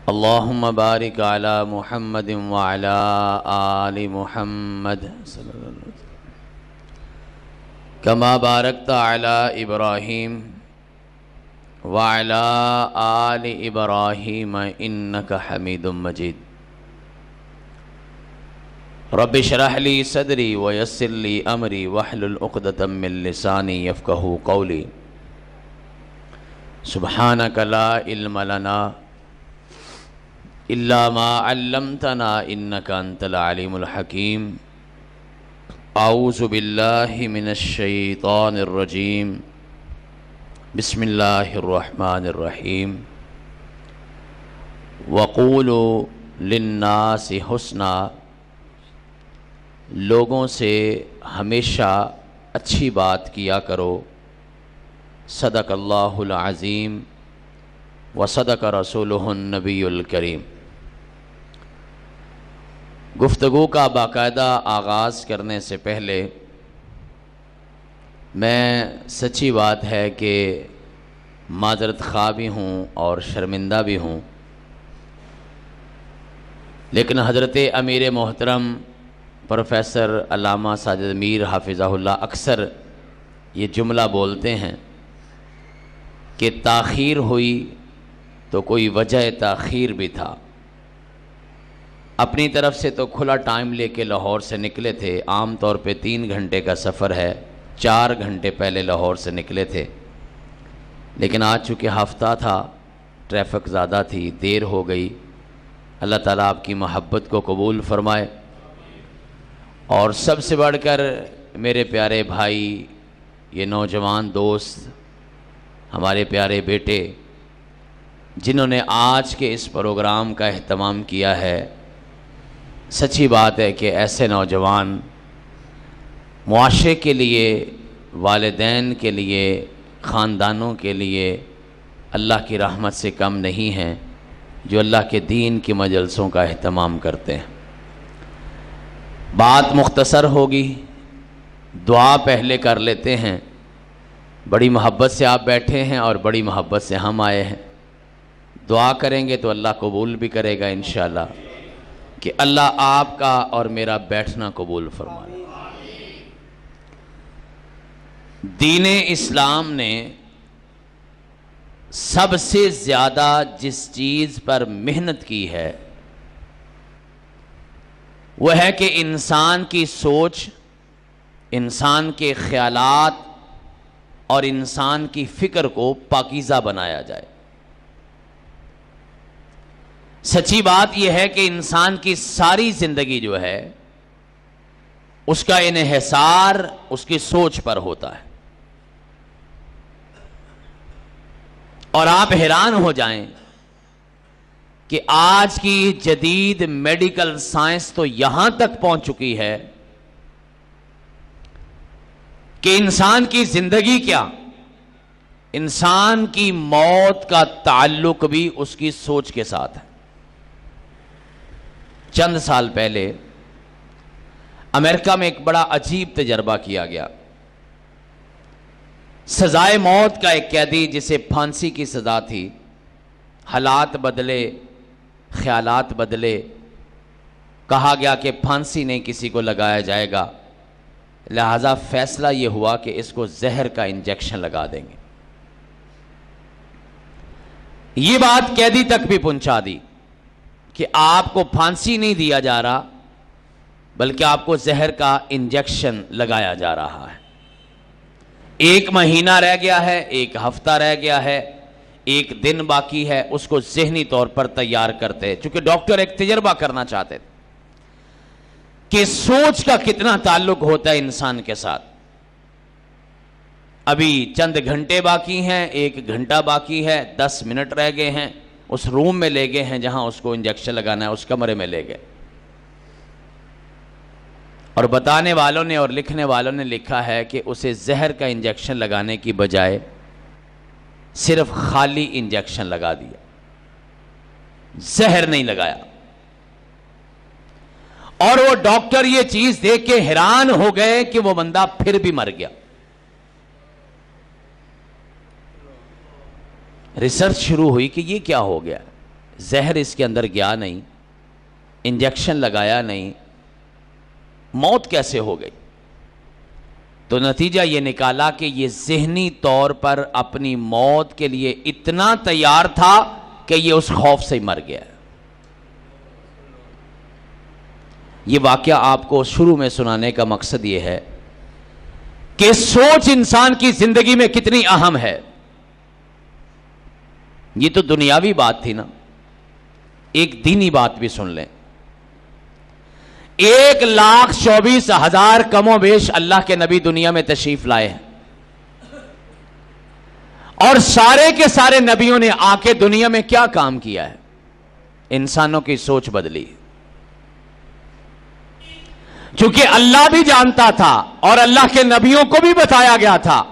اللہم بارک علی محمد وعلی آل محمد صلی اللہ علیہ وسلم کما بارکت علی ابراہیم وعلی آل ابراہیم انک حمید مجید رب اشرح لی صدری ویسر لی امری واحلل عقدۃ من لسانی یفقہوا قولی سبحانک لا علم لنا الا ما علمتنا انک انت العلیم الحکیم اعوذ باللہ من الشیطان الرجیم بسم اللہ الرحمن الرحیم وقولوا للناس حسنا، لوگوں سے ہمیشہ اچھی بات کیا کرو، صدق اللہ العظیم وصدق رسولہ النبی الکریم۔ گفتگو کا باقاعدہ آغاز کرنے سے پہلے میں سچی بات ہے کہ معذرت خواہ بھی ہوں اور شرمندہ بھی ہوں، لیکن حضرت امیر محترم پروفیسر علامہ ساجد میر حافظہ اللہ اکثر یہ جملہ بولتے ہیں کہ تاخیر ہوئی تو کوئی وجہ تاخیر بھی تھا۔ اپنی طرف سے تو کھلا ٹائم لے کے لاہور سے نکلے تھے، عام طور پہ 3 گھنٹے کا سفر ہے، 4 گھنٹے پہلے لاہور سے نکلے تھے، لیکن آج چونکہ ہفتہ تھا، ٹریفک زیادہ تھی، دیر ہو گئی۔ اللہ تعالیٰ آپ کی محبت کو قبول فرمائے، اور سب سے بڑھ کر میرے پیارے بھائی، یہ نوجوان دوست، ہمارے پیارے بیٹے جنہوں نے آج کے اس پروگرام کا اہتمام کیا ہے، سچی بات ہے کہ ایسے نوجوان معاشرے کے لیے، والدین کے لیے، خاندانوں کے لیے اللہ کی رحمت سے کم نہیں ہیں، جو اللہ کے دین کی مجلسوں کا اہتمام کرتے ہیں۔ بات مختصر ہوگی، دعا پہلے کر لیتے ہیں۔ بڑی محبت سے آپ بیٹھے ہیں اور بڑی محبت سے ہم آئے ہیں، دعا کریں گے تو اللہ قبول بھی کرے گا انشاءاللہ، کہ اللہ آپ کا اور میرا بیٹھنا قبول فرمائے۔ دین اسلام نے سب سے زیادہ جس چیز پر محنت کی ہے وہ ہے کہ انسان کی سوچ، انسان کے خیالات اور انسان کی فکر کو پاکیزہ بنایا جائے۔ سچی بات یہ ہے کہ انسان کی ساری زندگی جو ہے اس کا انحصار اس کی سوچ پر ہوتا ہے، اور آپ حیران ہو جائیں کہ آج کی جدید میڈیکل سائنس تو یہاں تک پہنچ چکی ہے کہ انسان کی زندگی کیا، انسان کی موت کا تعلق بھی اس کی سوچ کے ساتھ ہے۔ چند سال پہلے امریکہ میں ایک بڑا عجیب تجربہ کیا گیا۔ سزائے موت کا ایک قیدی جسے پھانسی کی سزا تھی، حالات بدلے، خیالات بدلے، کہا گیا کہ پھانسی نہیں کسی کو لگایا جائے گا، لہذا فیصلہ یہ ہوا کہ اس کو زہر کا انجیکشن لگا دیں گے۔ یہ بات قیدی تک بھی پہنچا دی کہ آپ کو پھانسی نہیں دیا جا رہا بلکہ آپ کو زہر کا انجیکشن لگایا جا رہا ہے۔ 1 مہینہ رہ گیا ہے، 1 ہفتہ رہ گیا ہے، 1 دن باقی ہے، اس کو ذہنی طور پر تیار کرتے، چونکہ ڈاکٹر ایک تجربہ کرنا چاہتے تھے کہ سوچ کا کتنا تعلق ہوتا ہے انسان کے ساتھ۔ ابھی چند گھنٹے باقی ہیں، 1 گھنٹہ باقی ہے، 10 منٹ رہ گئے ہیں، اس روم میں لے گئے ہیں جہاں اس کو انجیکشن لگانا ہے، اس کمرے میں لے گئے، اور بتانے والوں نے اور لکھنے والوں نے لکھا ہے کہ اسے زہر کا انجیکشن لگانے کی بجائے صرف خالی انجیکشن لگا دیا، زہر نہیں لگایا۔ اور وہ ڈاکٹر یہ چیز دیکھ کے حیران ہو گئے کہ وہ بندہ پھر بھی مر گیا۔ ریسرچ شروع ہوئی کہ یہ کیا ہو گیا، زہر اس کے اندر گیا نہیں، انجیکشن لگایا نہیں، موت کیسے ہو گئی؟ تو نتیجہ یہ نکالا کہ یہ ذہنی طور پر اپنی موت کے لیے اتنا تیار تھا کہ یہ اس خوف سے ہی مر گیا۔ یہ واقعہ آپ کو شروع میں سنانے کا مقصد یہ ہے کہ سوچ انسان کی زندگی میں کتنی اہم ہے۔ یہ تو دنیاوی بات تھی نا، ایک دینی بات بھی سن لیں۔ 1,24,000 کم و بیش اللہ کے نبی دنیا میں تشریف لائے ہیں، اور سارے کے سارے نبیوں نے آ کے دنیا میں کیا کام کیا ہے؟ انسانوں کی سوچ بدلی۔ چونکہ اللہ بھی جانتا تھا اور اللہ کے نبیوں کو بھی بتایا گیا تھا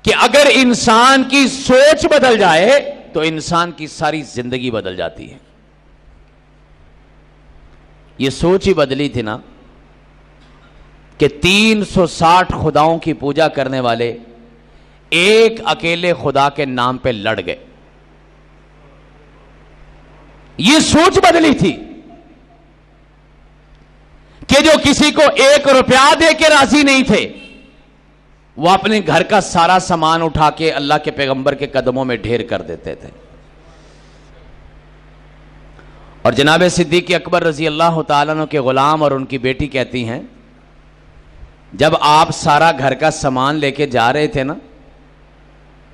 کہ اگر انسان کی سوچ بدل جائے تو انسان کی ساری زندگی بدل جاتی ہے۔ یہ سوچ ہی بدلی تھی نا کہ 360 خداؤں کی پوجا کرنے والے ایک اکیلے خدا کے نام پہ لڑ گئے۔ یہ سوچ بدلی تھی کہ جو کسی کو 1 روپیہ دے کے راضی نہیں تھے، وہ اپنے گھر کا سارا سامان اٹھا کے اللہ کے پیغمبر کے قدموں میں ڈھیر کر دیتے تھے۔ اور جناب صدیق اکبر رضی اللہ تعالیٰ عنہ کے غلام اور ان کی بیٹی کہتی ہیں، جب آپ سارا گھر کا سامان لے کے جا رہے تھے نا،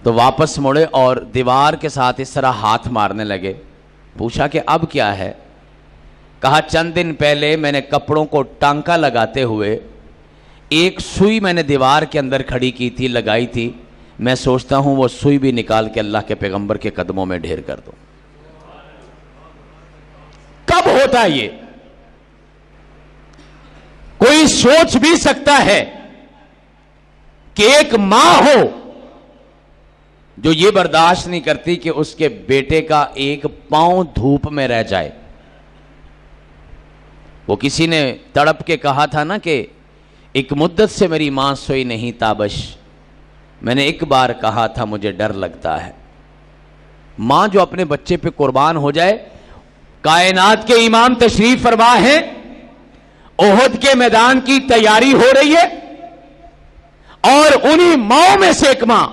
تو واپس مڑے اور دیوار کے ساتھ اس طرح ہاتھ مارنے لگے۔ پوچھا کہ اب کیا ہے؟ کہا چند دن پہلے میں نے کپڑوں کو ٹانکا لگاتے ہوئے ایک سوئی میں نے دیوار کے اندر کھڑی کی تھی، لگائی تھی، میں سوچتا ہوں وہ سوئی بھی نکال کے اللہ کے پیغمبر کے قدموں میں ڈھیر کر دوں۔ کب ہوتا یہ؟ کوئی سوچ بھی سکتا ہے کہ ایک ماں ہو جو یہ برداشت نہیں کرتی کہ اس کے بیٹے کا ایک پاؤں دھوپ میں رہ جائے۔ وہ کسی نے تڑپ کے کہا تھا نا کہ ایک مدت سے میری ماں سوئی نہیں تابش، میں نے ایک بار کہا تھا مجھے ڈر لگتا ہے۔ ماں جو اپنے بچے پہ قربان ہو جائے۔ کائنات کے امام تشریف فرما ہے، احد کے میدان کی تیاری ہو رہی ہے، اور انہی ماؤں میں سے ایک ماں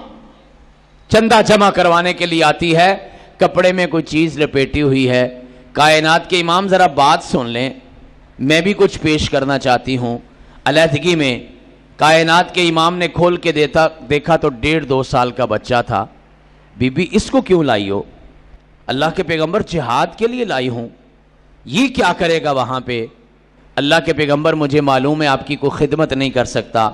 چندہ جمع کروانے کے لیے آتی ہے، کپڑے میں کوئی چیز لپیٹی ہوئی ہے۔ کائنات کے امام ذرا بات سن لیں، میں بھی کچھ پیش کرنا چاہتی ہوں۔ علیحدگی میں کائنات کے امام نے کھول کے دیکھا تو 1.5-2 سال کا بچہ تھا۔ بی بی اس کو کیوں لائی ہو؟ اللہ کے پیغمبر جہاد کے لیے لائی ہوں، یہ کیا کرے گا وہاں پہ؟ اللہ کے پیغمبر مجھے معلوم ہے آپ کی کوئی خدمت نہیں کر سکتا،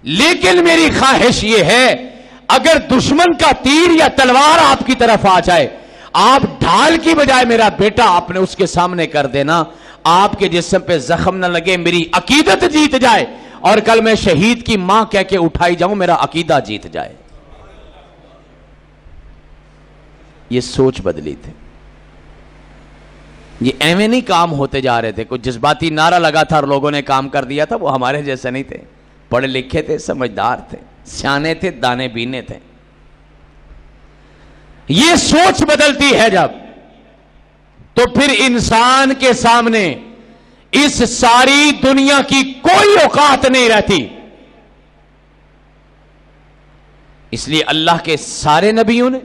لیکن میری خواہش یہ ہے اگر دشمن کا تیر یا تلوار آپ کی طرف آ جائے، آپ ڈھال کی بجائے میرا بیٹا اپنے اس کے سامنے کر دینا، آپ کے جسم پہ زخم نہ لگے، میری عقیدت جیت جائے، اور کل میں شہید کی ماں کہہ کے اٹھائی جاؤں، میرا عقیدہ جیت جائے۔ یہ سوچ بدلی تھی۔ یہ ایویں نہیں کام ہوتے جا رہے تھے، کوئی جذباتی نعرہ لگا تھا اور لوگوں نے کام کر دیا تھا، وہ ہمارے جیسے نہیں تھے، پڑھے لکھے تھے، سمجھدار تھے، سیانے تھے، دانے بینے تھے۔ یہ سوچ بدلتی ہے جب، تو پھر انسان کے سامنے اس ساری دنیا کی کوئی اوقات نہیں رہتی۔ اس لیے اللہ کے سارے نبیوں نے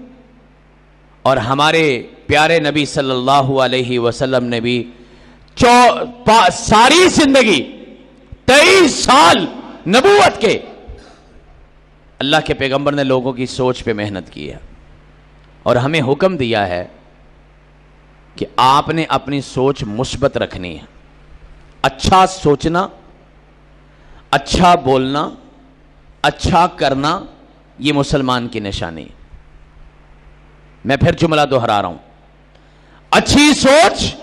اور ہمارے پیارے نبی صلی اللہ علیہ وسلم نے بھی ساری زندگی 23 سال نبوت کے اللہ کے پیغمبر نے لوگوں کی سوچ پہ محنت کی ہے، اور ہمیں حکم دیا ہے کہ آپ نے اپنی سوچ مثبت رکھنی ہے۔ اچھا سوچنا، اچھا بولنا، اچھا کرنا، یہ مسلمان کی نشانی ہے۔ میں پھر جملہ دوہرا رہا ہوں، اچھی سوچ،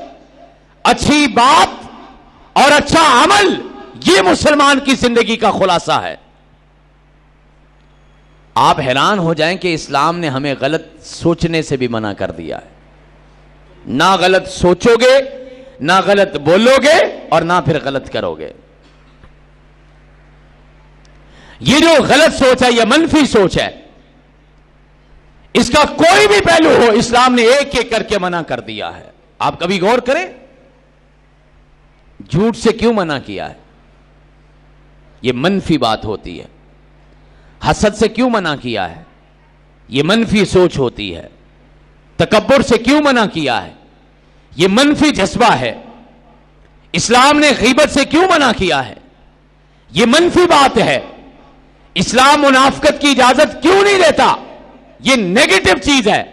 اچھی بات اور اچھا عمل، یہ مسلمان کی زندگی کا خلاصہ ہے۔ آپ حیران ہو جائیں کہ اسلام نے ہمیں غلط سوچنے سے بھی منع کر دیا ہے۔ نہ غلط سوچو گے، نہ غلط بولو گے، اور نہ پھر غلط کرو گے۔ یہ جو غلط سوچ ہے، یہ منفی سوچ ہے، اس کا کوئی بھی پہلو ہو اسلام نے ایک ایک کر کے منع کر دیا ہے۔ آپ کبھی غور کریں جھوٹ سے کیوں منع کیا ہے؟ یہ منفی بات ہوتی ہے. حسد سے کیوں منع کیا ہے؟ یہ منفی سوچ ہوتی ہے. تکبر سے کیوں منع کیا ہے؟ یہ منفی جذبہ ہے. اسلام نے غیبت سے کیوں منع کیا ہے؟ یہ منفی بات ہے. اسلام منافقت کی اجازت کیوں نہیں دیتا؟ یہ نیگیٹو چیز ہے.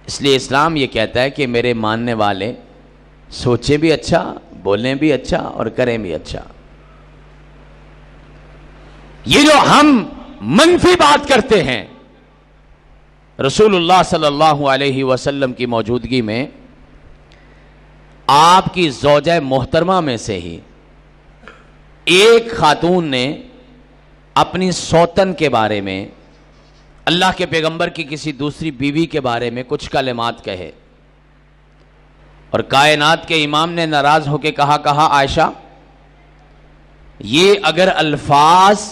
اس لیے اسلام یہ کہتا ہے کہ میرے ماننے والے سوچیں بھی اچھا، بولیں بھی اچھا اور کریں بھی اچھا. یہ جو ہم منفی بات کرتے ہیں، رسول اللہ صلی اللہ علیہ وسلم کی موجودگی میں آپ کی زوجہ محترمہ میں سے ہی ایک خاتون نے اپنی سوتن کے بارے میں اللہ کے پیغمبر کی کسی دوسری بیوی کے بارے میں کچھ کلمات کہے، اور کائنات کے امام نے ناراض ہو کے کہا عائشہ یہ اگر الفاظ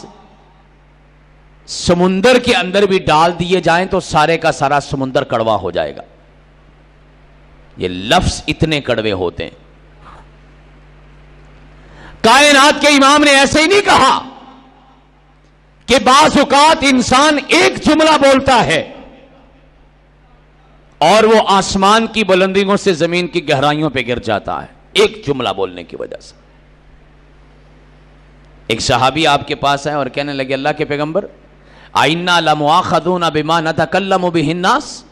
سمندر کے اندر بھی ڈال دیے جائیں تو سارے کا سارا سمندر کڑوا ہو جائے گا. یہ لفظ اتنے کڑوے ہوتے ہیں. کائنات کے امام نے ایسے ہی نہیں کہا کہ بعض اوقات انسان ایک جملہ بولتا ہے اور وہ آسمان کی بلندیوں سے زمین کی گہرائیوں پہ گر جاتا ہے ایک جملہ بولنے کی وجہ سے. ایک صحابی آپ کے پاس آئے اور کہنے لگے اللہ کے پیغمبر آئنا لمؤاخذون بما نتکلم بہ الناس،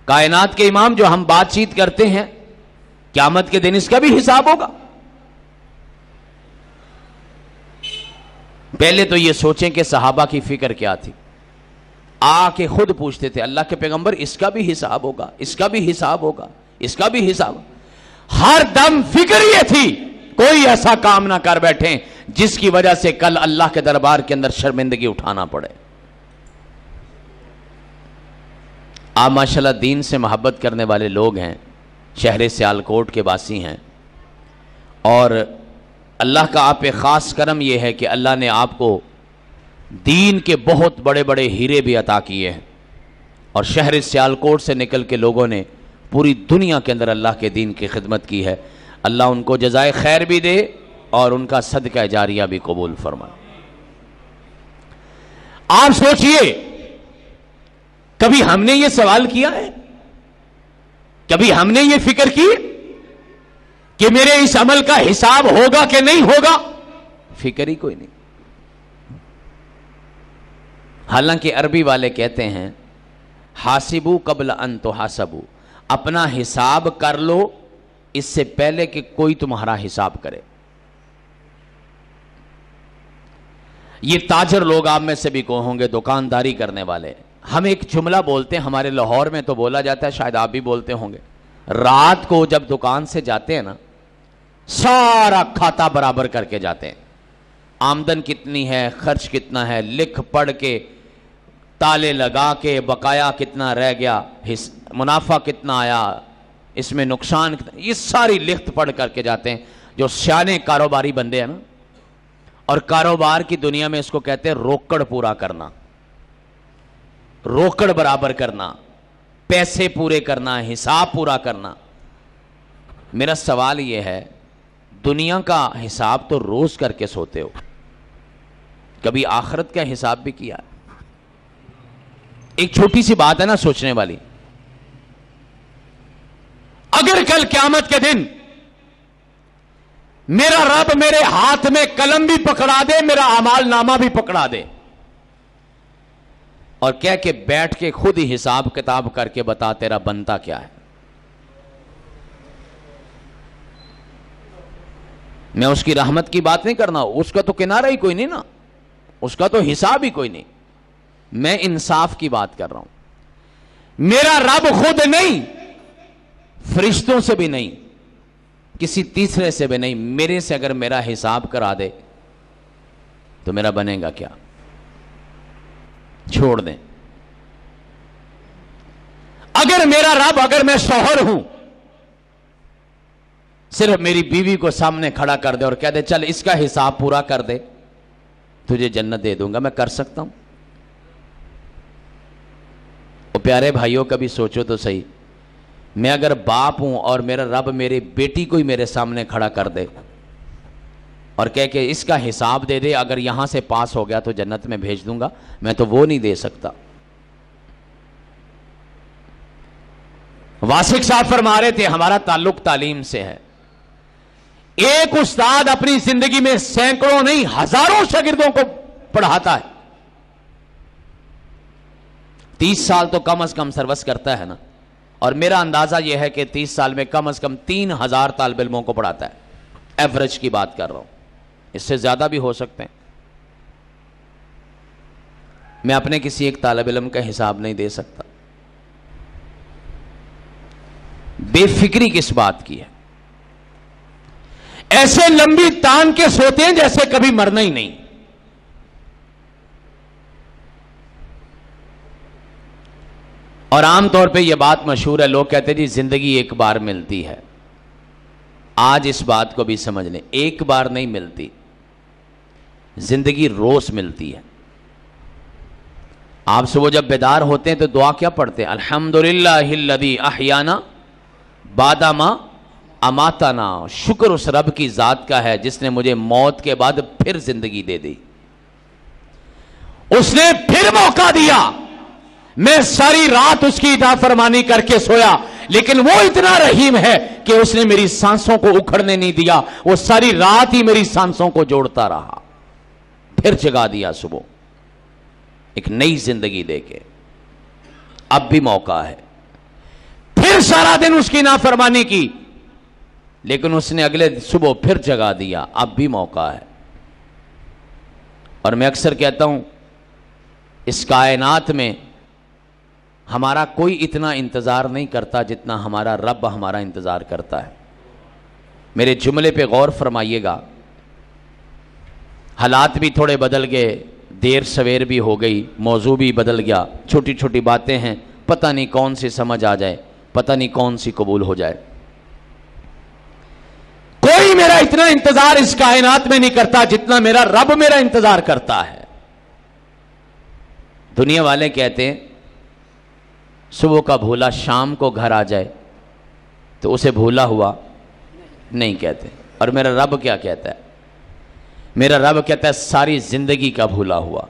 کائنات کے امام جو ہم بات چیت کرتے ہیں قیامت کے دن اس کا بھی حساب ہوگا. پہلے تو یہ سوچیں کہ صحابہ کی فکر کیا تھی. آ کے خود پوچھتے تھے اللہ کے پیغمبر اس کا بھی حساب ہوگا، اس کا بھی حساب ہوگا، اس کا بھی حساب. ہر دم فکر یہ تھی کوئی ایسا کام نہ کر بیٹھیں جس کی وجہ سے کل اللہ کے دربار کے اندر شرمندگی اٹھانا پڑے. آپ ماشاءاللہ دین سے محبت کرنے والے لوگ ہیں، شہر سیالکوٹ کے باسی ہیں، اور اللہ کا آپ پہ خاص کرم یہ ہے کہ اللہ نے آپ کو دین کے بہت بڑے بڑے ہیرے بھی عطا کیے ہیں، اور شہر سیالکوٹ سے نکل کے لوگوں نے پوری دنیا کے اندر اللہ کے دین کی خدمت کی ہے. اللہ ان کو جزائے خیر بھی دے اور ان کا صدقہ جاریہ بھی قبول فرمائے. آپ سوچئے کبھی ہم نے یہ سوال کیا ہے؟ کبھی ہم نے یہ فکر کی کہ میرے اس عمل کا حساب ہوگا کہ نہیں ہوگا؟ فکر ہی کوئی نہیں. حالانکہ عربی والے کہتے ہیں حاسبو قبل ان تحاسبو، اپنا حساب کر لو اس سے پہلے کہ کوئی تمہارا حساب کرے. یہ تاجر لوگ آپ میں سے بھی کو ہوں گے، دکانداری کرنے والے. ہم ایک جملہ بولتے ہیں، ہمارے لاہور میں تو بولا جاتا ہے، شاید آپ بھی بولتے ہوں گے. رات کو جب دکان سے جاتے ہیں نا سارا کھاتا برابر کر کے جاتے ہیں، آمدن کتنی ہے، خرچ کتنا ہے، لکھ پڑھ کے تالے لگا کے بقایا کتنا رہ گیا، منافع کتنا آیا، اس میں نقصان کتنا، یہ ساری لکھ پڑھ کر کے جاتے ہیں. جو سیانے کاروباری بندے ہیں نا، اور کاروبار کی دنیا میں اس کو کہتے ہیں روکڑ پورا کرنا، روکڑ برابر کرنا، پیسے پورے کرنا، حساب پورا کرنا. میرا سوال یہ ہے دنیا کا حساب تو روز کر کے سوتے ہو، کبھی آخرت کا حساب بھی کیا؟ ایک چھوٹی سی بات ہے نا سوچنے والی. اگر کل قیامت کے دن میرا رب میرے ہاتھ میں قلم بھی پکڑا دے، میرا اعمال نامہ بھی پکڑا دے، اور کہہ کے بیٹھ کے خود ہی حساب کتاب کر کے بتا تیرا بنتا کیا ہے، میں اس کی رحمت کی بات نہیں کرنا، اس کا تو کنارہ ہی کوئی نہیں نا، اس کا تو حساب ہی کوئی نہیں. میں انصاف کی بات کر رہا ہوں. میرا رب خود نہیں، فرشتوں سے بھی نہیں، کسی تیسرے سے بھی نہیں، میرے سے اگر میرا حساب کرا دے تو میرا بنے گا کیا؟ چھوڑ دیں. اگر میرا رب، اگر میں شوہر ہوں، صرف میری بیوی کو سامنے کھڑا کر دے اور کہہ دے چل اس کا حساب پورا کر دے تجھے جنت دے دوں گا، میں کر سکتا ہوں؟ پیارے بھائیوں کبھی سوچو تو صحیح، میں اگر باپ ہوں اور میرا رب میری بیٹی کو ہی میرے سامنے کھڑا کر دے اور کہہ کہ اس کا حساب دے دے، اگر یہاں سے پاس ہو گیا تو جنت میں بھیج دوں گا، میں تو وہ نہیں دے سکتا۔ واسق صاحب فرما رہے تھے ہمارا تعلق تعلیم سے ہے۔ ایک استاد اپنی زندگی میں سینکڑوں نہیں ہزاروں شاگردوں کو پڑھاتا ہے، 30 سال تو کم از کم سروس کرتا ہے نا، اور میرا اندازہ یہ ہے کہ 30 سال میں کم از کم 3000 طالب علموں کو پڑھاتا ہے، ایوریج کی بات کر رہا ہوں، اس سے زیادہ بھی ہو سکتے ہیں۔ میں اپنے کسی ایک طالب علم کا حساب نہیں دے سکتا۔ بے فکری کس بات کی ہے؟ ایسے لمبی تان کے سوتے ہیں جیسے کبھی مرنا ہی نہیں۔ اور عام طور پہ یہ بات مشہور ہے، لوگ کہتے ہیں جی زندگی ایک بار ملتی ہے۔ آج اس بات کو بھی سمجھ لیں، ایک بار نہیں ملتی، زندگی روز ملتی ہے۔ آپ صبح جب بیدار ہوتے ہیں تو دعا کیا پڑھتے ہیں؟ الحمدللہ الذی احیانا بعد ما اماتنا، شکر اس رب کی ذات کا ہے جس نے مجھے موت کے بعد پھر زندگی دے دی، اس نے پھر موقع دیا۔ میں ساری رات اس کی اطاعت فرمانی کر کے سویا، لیکن وہ اتنا رحیم ہے کہ اس نے میری سانسوں کو اکھڑنے نہیں دیا، وہ ساری رات ہی میری سانسوں کو جوڑتا رہا، پھر جگا دیا صبح ایک نئی زندگی دے کے۔ اب بھی موقع ہے، پھر سارا دن اس کی نافرمانی کی، لیکن اس نے اگلے صبح پھر جگا دیا، اب بھی موقع ہے۔ اور میں اکثر کہتا ہوں اس کائنات میں ہمارا کوئی اتنا انتظار نہیں کرتا جتنا ہمارا رب ہمارا انتظار کرتا ہے۔ میرے جملے پہ غور فرمائیے گا، حالات بھی تھوڑے بدل گئے، دیر سویر بھی ہو گئی، موضوع بھی بدل گیا، چھوٹی چھوٹی باتیں ہیں، پتہ نہیں کون سی سمجھ آ جائے، پتہ نہیں کون سی قبول ہو جائے۔ کوئی میرا اتنا انتظار اس کائنات میں نہیں کرتا جتنا میرا رب میرا انتظار کرتا ہے۔ دنیا والے کہتے ہیں صبح کا بھولا شام کو گھر آ جائے تو اسے بھولا ہوا نہیں کہتے، اور میرا رب کیا کہتا ہے؟ میرا رب کہتا ہے ساری زندگی کا بھولا ہوا،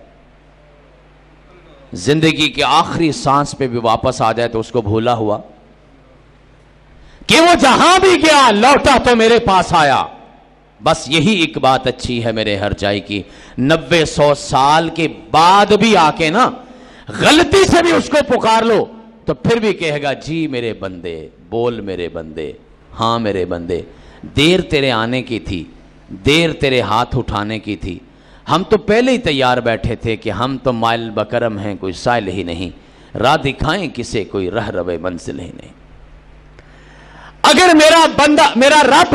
زندگی کے آخری سانس پہ بھی واپس آ جائے تو اس کو بھولا ہوا کہ وہ جہاں بھی گیا لوٹا تو میرے پاس آیا۔ بس یہی ایک بات اچھی ہے میرے ہر جائے کی، 90-100 سال کے بعد بھی آ کے نا غلطی سے بھی اس کو پکار لو تو پھر بھی کہے گا جی میرے بندے، بول میرے بندے، ہاں میرے بندے، دیر تیرے آنے کی تھی، دیر تیرے ہاتھ اٹھانے کی تھی، ہم تو پہلے ہی تیار بیٹھے تھے کہ ہم تو مائل بکرم ہیں، کوئی سائل ہی نہیں، راہ دکھائیں کسے کوئی رہ روے منزل ہی نہیں۔ اگر میرا بندہ، میرا رب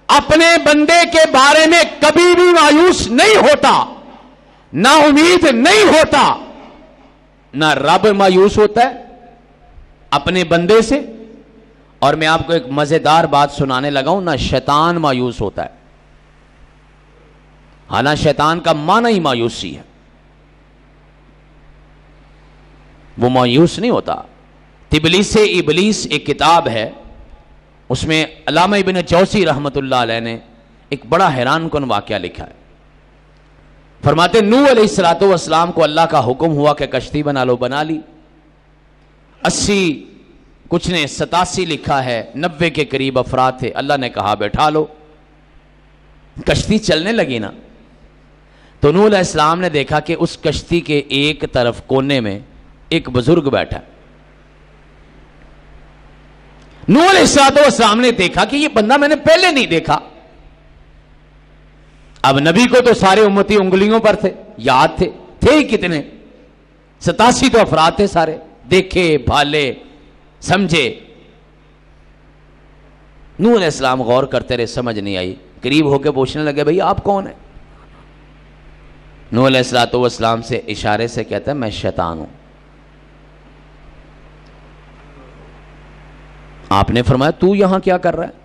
اپنے بندے کے بارے میں کبھی بھی مایوس نہیں ہوتا، نا امید نہیں ہوتا، نہ رب مایوس ہوتا ہے اپنے بندے سے، اور میں آپ کو ایک مزیدار بات سنانے لگا ہوں، نہ شیطان مایوس ہوتا ہے۔ حالانکہ شیطان کا معنی ہی مایوسی ہے، وہ مایوس نہیں ہوتا۔ تبلیس ابلیس ایک کتاب ہے، اس میں علامہ ابن جوزی رحمت اللہ علیہ نے ایک بڑا حیران کن واقعہ لکھا ہے۔ فرماتے نوح علیہ السلام کو اللہ کا حکم ہوا کہ کشتی بنا لو، بنا لی، 80 کچھ نے 87 لکھا ہے 90 کے قریب افراد تھے، اللہ نے کہا بیٹھا لو، کشتی چلنے لگی نا، تو نوح علیہ السلام نے دیکھا کہ اس کشتی کے ایک طرف کونے میں ایک بزرگ بیٹھا۔ نوح علیہ السلام نے دیکھا کہ یہ بندہ میں نے پہلے نہیں دیکھا۔ اب نبی کو تو سارے امتی انگلیوں پر تھے، یاد تھے ہی کتنے، 87 تو افراد تھے سارے، دیکھے بھالے سمجھے۔ نوح علیہ السلام غور کرتے رہے، سمجھ نہیں آئی، قریب ہو کے پوچھنے لگے بھئی آپ کون ہیں؟ نوح علیہ السلام سے اشارے سے کہتا ہے میں شیطان ہوں۔ آپ نے فرمایا تو یہاں کیا کر رہا ہے؟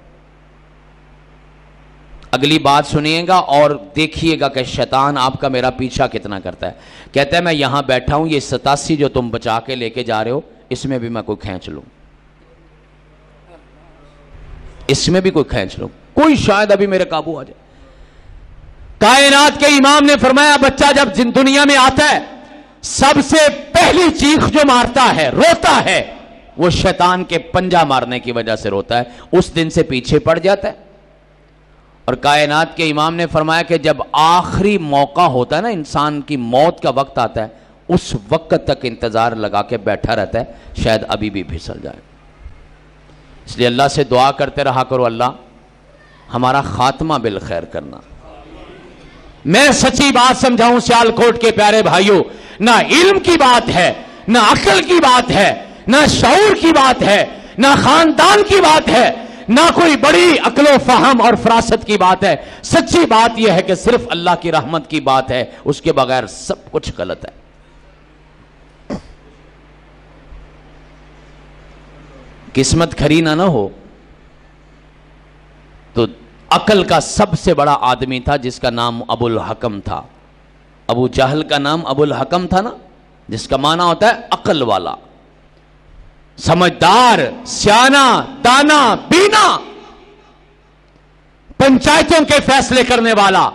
اگلی بات سنیے گا اور دیکھیے گا کہ شیطان آپ کا میرا پیچھا کتنا کرتا ہے. کہتا ہے میں یہاں بیٹھا ہوں, یہ 87 جو تم بچا کے لے کے جا رہے ہو اس میں بھی میں کوئی کھینچ لوں, اس میں بھی کوئی کھینچ لوں, کوئی شاید ابھی میرے قابو آ جائے. کائنات کے امام نے فرمایا بچہ جب دنیا میں آتا ہے سب سے پہلی چیخ جو مارتا ہے, روتا ہے, وہ شیطان کے پنجہ مارنے کی وجہ سے روتا ہے, اس دن سے پیچھے پڑ جاتا ہے. اور کائنات کے امام نے فرمایا کہ جب آخری موقع ہوتا ہے نا, انسان کی موت کا وقت آتا ہے, اس وقت تک انتظار لگا کے بیٹھا رہتا ہے, شاید ابھی بھی پھسل جائے. اس لیے اللہ سے دعا کرتے رہا کرو, اللہ ہمارا خاتمہ بالخیر کرنا. میں سچی بات سمجھاؤں سیالکوٹ کے پیارے بھائیوں, نہ علم کی بات ہے, نہ عقل کی بات ہے, نہ شعور کی بات ہے, نہ خاندان کی بات ہے, نہ کوئی بڑی عقل و فہم اور فراست کی بات ہے. سچی بات یہ ہے کہ صرف اللہ کی رحمت کی بات ہے, اس کے بغیر سب کچھ غلط ہے. قسمت کھری نہ ہو تو عقل کا سب سے بڑا آدمی تھا جس کا نام ابو الحکم تھا. ابو جہل کا نام ابو الحکم تھا نا, جس کا معنی ہوتا ہے عقل والا, سمجھدار, سیانا, دانا, بینا, پنچایتوں کے فیصلے کرنے والا,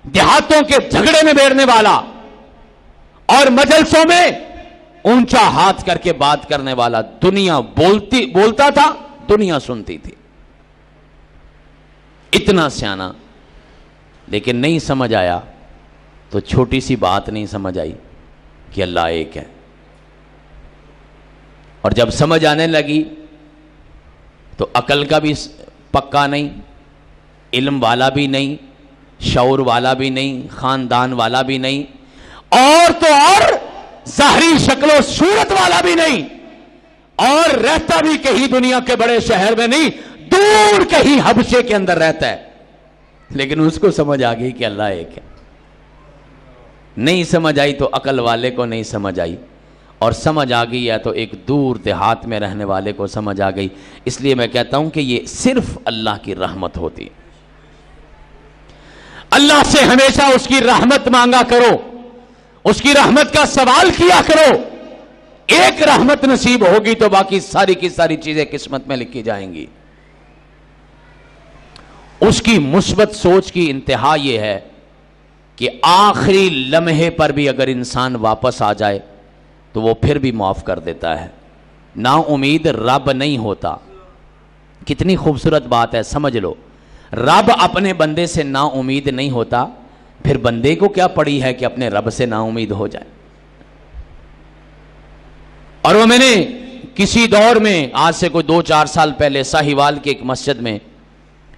دیہاتوں کے جھگڑے میں بیڑنے والا, اور مجلسوں میں اونچا ہاتھ کر کے بات کرنے والا. دنیا بولتا تھا, دنیا سنتی تھی. اتنا سیانا, لیکن نہیں سمجھ آیا تو چھوٹی سی بات نہیں سمجھ آئی کہ اللہ ایک ہے. اور جب سمجھ آنے لگی تو عقل کا بھی پکا نہیں, علم والا بھی نہیں, شعور والا بھی نہیں, خاندان والا بھی نہیں, اور تو اور ظاہری شکل و صورت والا بھی نہیں, اور رہتا بھی کہیں دنیا کے بڑے شہر میں نہیں, دور کہیں حبشے کے اندر رہتا ہے. لیکن اس کو سمجھ آ گئی کہ اللہ ایک ہے. نہیں سمجھ آئی تو عقل والے کو نہیں سمجھ آئی, اور سمجھ آ گئی ہے تو ایک دور دیہات میں رہنے والے کو سمجھ آ گئی. اس لیے میں کہتا ہوں کہ یہ صرف اللہ کی رحمت ہوتی. اللہ سے ہمیشہ اس کی رحمت مانگا کرو, اس کی رحمت کا سوال کیا کرو. ایک رحمت نصیب ہوگی تو باقی ساری کی ساری چیزیں قسمت میں لکھی جائیں گی. اس کی مثبت سوچ کی انتہا یہ ہے کہ آخری لمحے پر بھی اگر انسان واپس آ جائے تو وہ پھر بھی معاف کر دیتا ہے. نا امید رب نہیں ہوتا. کتنی خوبصورت بات ہے, سمجھ لو. رب اپنے بندے سے نا امید نہیں ہوتا, پھر بندے کو کیا پڑی ہے کہ اپنے رب سے نا امید ہو جائے. اور وہ میں نے کسی دور میں آج سے کوئی 2-4 سال پہلے ساہیوال کی ایک مسجد میں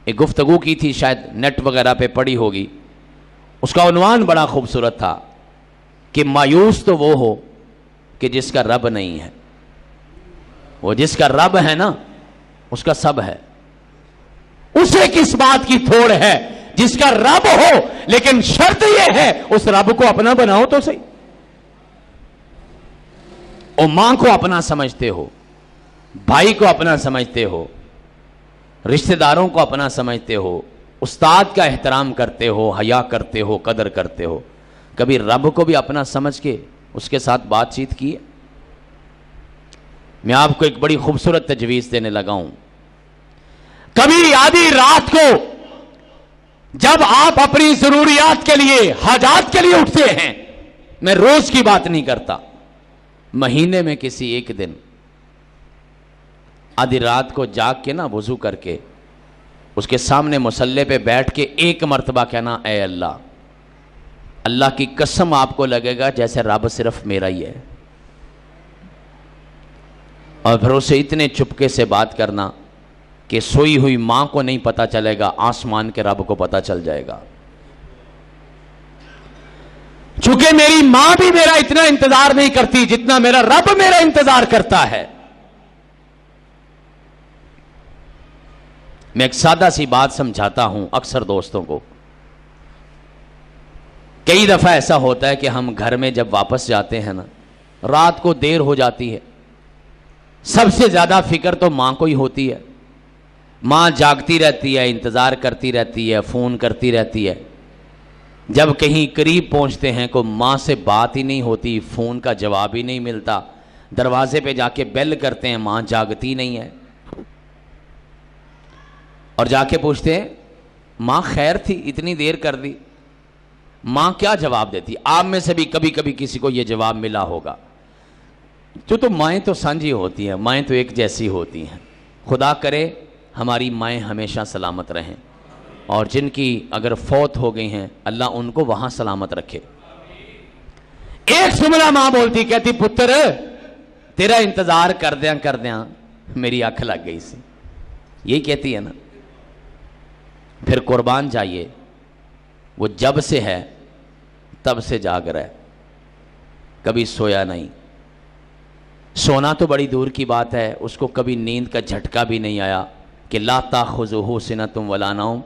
ایک گفتگو کی تھی, شاید نیٹ وغیرہ پہ پڑی ہوگی. اس کا عنوان بڑا خوبصورت تھا کہ مایوس تو وہ ہو کہ جس کا رب نہیں ہے. وہ جس کا رب ہے نا, اس کا سب ہے. اسے کس بات کی تھوڑ ہے جس کا رب ہو, لیکن شرط یہ ہے اس رب کو اپنا بناؤ تو صحیح. اور ماں کو اپنا سمجھتے ہو, بھائی کو اپنا سمجھتے ہو, رشتہ داروں کو اپنا سمجھتے ہو, استاد کا احترام کرتے ہو, حیا کرتے ہو, قدر کرتے ہو. کبھی رب کو بھی اپنا سمجھ کے اس کے ساتھ بات چیت کی ہے؟ میں آپ کو ایک بڑی خوبصورت تجویز دینے لگا ہوں. کبھی آدھی رات کو جب آپ اپنی ضروریات کے لیے, حاجات کے لیے اٹھتے ہیں, میں روز کی بات نہیں کرتا, مہینے میں کسی ایک دن آدھی رات کو جاگ کے نا وضو کر کے اس کے سامنے مصلی پہ بیٹھ کے ایک مرتبہ کہنا, اے اللہ, اللہ کی قسم آپ کو لگے گا جیسے رب صرف میرا ہی ہے. اور پھر اسے اتنے چپکے سے بات کرنا کہ سوئی ہوئی ماں کو نہیں پتا چلے گا, آسمان کے رب کو پتا چل جائے گا. چونکہ میری ماں بھی میرا اتنا انتظار نہیں کرتی جتنا میرا رب میرا انتظار کرتا ہے. میں ایک سادہ سی بات سمجھاتا ہوں اکثر دوستوں کو. کئی دفعہ ایسا ہوتا ہے کہ ہم گھر میں جب واپس جاتے ہیں نا, رات کو دیر ہو جاتی ہے, سب سے زیادہ فکر تو ماں کو ہی ہوتی ہے. ماں جاگتی رہتی ہے، انتظار کرتی رہتی ہے، فون کرتی رہتی ہے. جب کہیں قریب پہنچتے ہیں کوئی ماں سے بات ہی نہیں ہوتی، فون کا جواب ہی نہیں ملتا، دروازے پہ جا کے بیل کرتے ہیں، ماں جاگتی نہیں ہے، اور جا کے پوچھتے ہیں ماں خیر تھی اتنی دیر کر دی. ماں کیا جواب دیتی؟ آپ میں سے بھی کبھی کبھی کسی کو یہ جواب ملا ہوگا. تو مائیں تو سانجھی ہوتی ہیں، مائیں تو ایک جیسی ہوتی ہیں. خدا کرے ہماری مائیں ہمیشہ سلامت رہیں، اور جن کی اگر فوت ہو گئی ہیں اللہ ان کو وہاں سلامت رکھے. ایک سمرہ ماں بولتی، کہتی پتر تیرا انتظار کر دیاں میری آنکھ لگ گئی سی. یہی کہتی ہے نا. پھر قربان جائیے، وہ جب سے ہے تب سے جاگ رہا ہے، کبھی سویا نہیں. سونا تو بڑی دور کی بات ہے، اس کو کبھی نیند کا جھٹکا بھی نہیں آیا کہ لا تاخذہ سنۃ ولا نوم.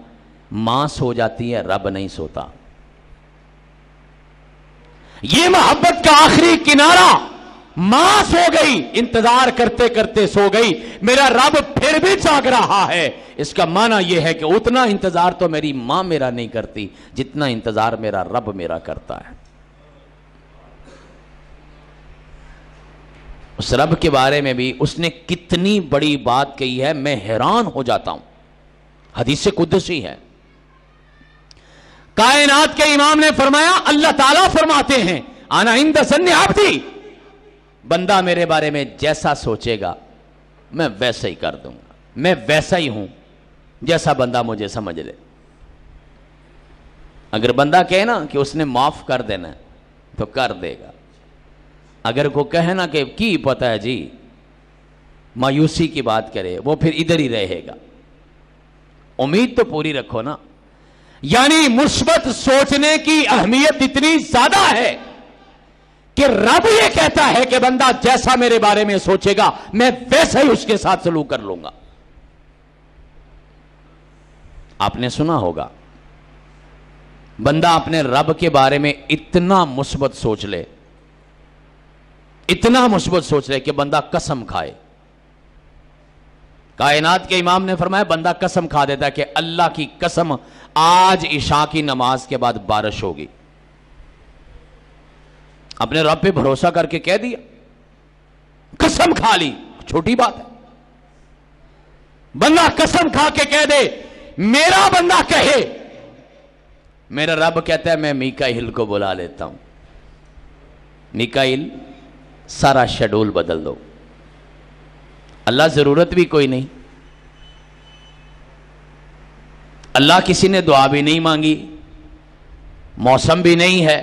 ماں سو جاتی ہے، رب نہیں سوتا. یہ محبت کا آخری کنارہ، ماں سو گئی، انتظار کرتے کرتے سو گئی، میرا رب پھر بھی جاگ رہا ہے. اس کا معنی یہ ہے کہ اتنا انتظار تو میری ماں میرا نہیں کرتی جتنا انتظار میرا رب میرا کرتا ہے. اس رب کے بارے میں بھی اس نے کتنی بڑی بات کہی ہے، میں حیران ہو جاتا ہوں. حدیث قدسی ہے، کائنات کے امام نے فرمایا، اللہ تعالیٰ فرماتے ہیں انا عند ظن عبدی، بندہ میرے بارے میں جیسا سوچے گا میں ویسا ہی کر دوں گا. میں ویسا ہی ہوں جیسا بندہ مجھے سمجھ لے. اگر بندہ کہے نا کہ اس نے معاف کر دینا ہے تو کر دے گا. اگر کو کہے نا کہ کی پتہ ہے جی، مایوسی کی بات کرے، وہ پھر ادھر ہی رہے گا. امید تو پوری رکھو نا. یعنی مثبت سوچنے کی اہمیت اتنی زیادہ ہے کہ رب یہ کہتا ہے کہ بندہ جیسا میرے بارے میں سوچے گا میں ویسا ہی اس کے ساتھ سلوک کر لوں گا. آپ نے سنا ہوگا بندہ اپنے رب کے بارے میں اتنا مثبت سوچ لے، اتنا مثبت سوچ لے کہ بندہ قسم کھائے. کائنات کے امام نے فرمایا بندہ قسم کھا دیتا ہے کہ اللہ کی قسم آج عشاء کی نماز کے بعد بارش ہوگی. اپنے رب پہ بھروسہ کر کے کہہ دیا، قسم کھا لی، چھوٹی بات ہے. بندہ قسم کھا کے کہہ دے، میرا بندہ کہے میرا رب کہتا ہے میں میکائیل کو بلا لیتا ہوں. میکائیل سارا شیڈول بدل دو. اللہ ضرورت بھی کوئی نہیں، اللہ کسی نے دعا بھی نہیں مانگی، موسم بھی نہیں ہے،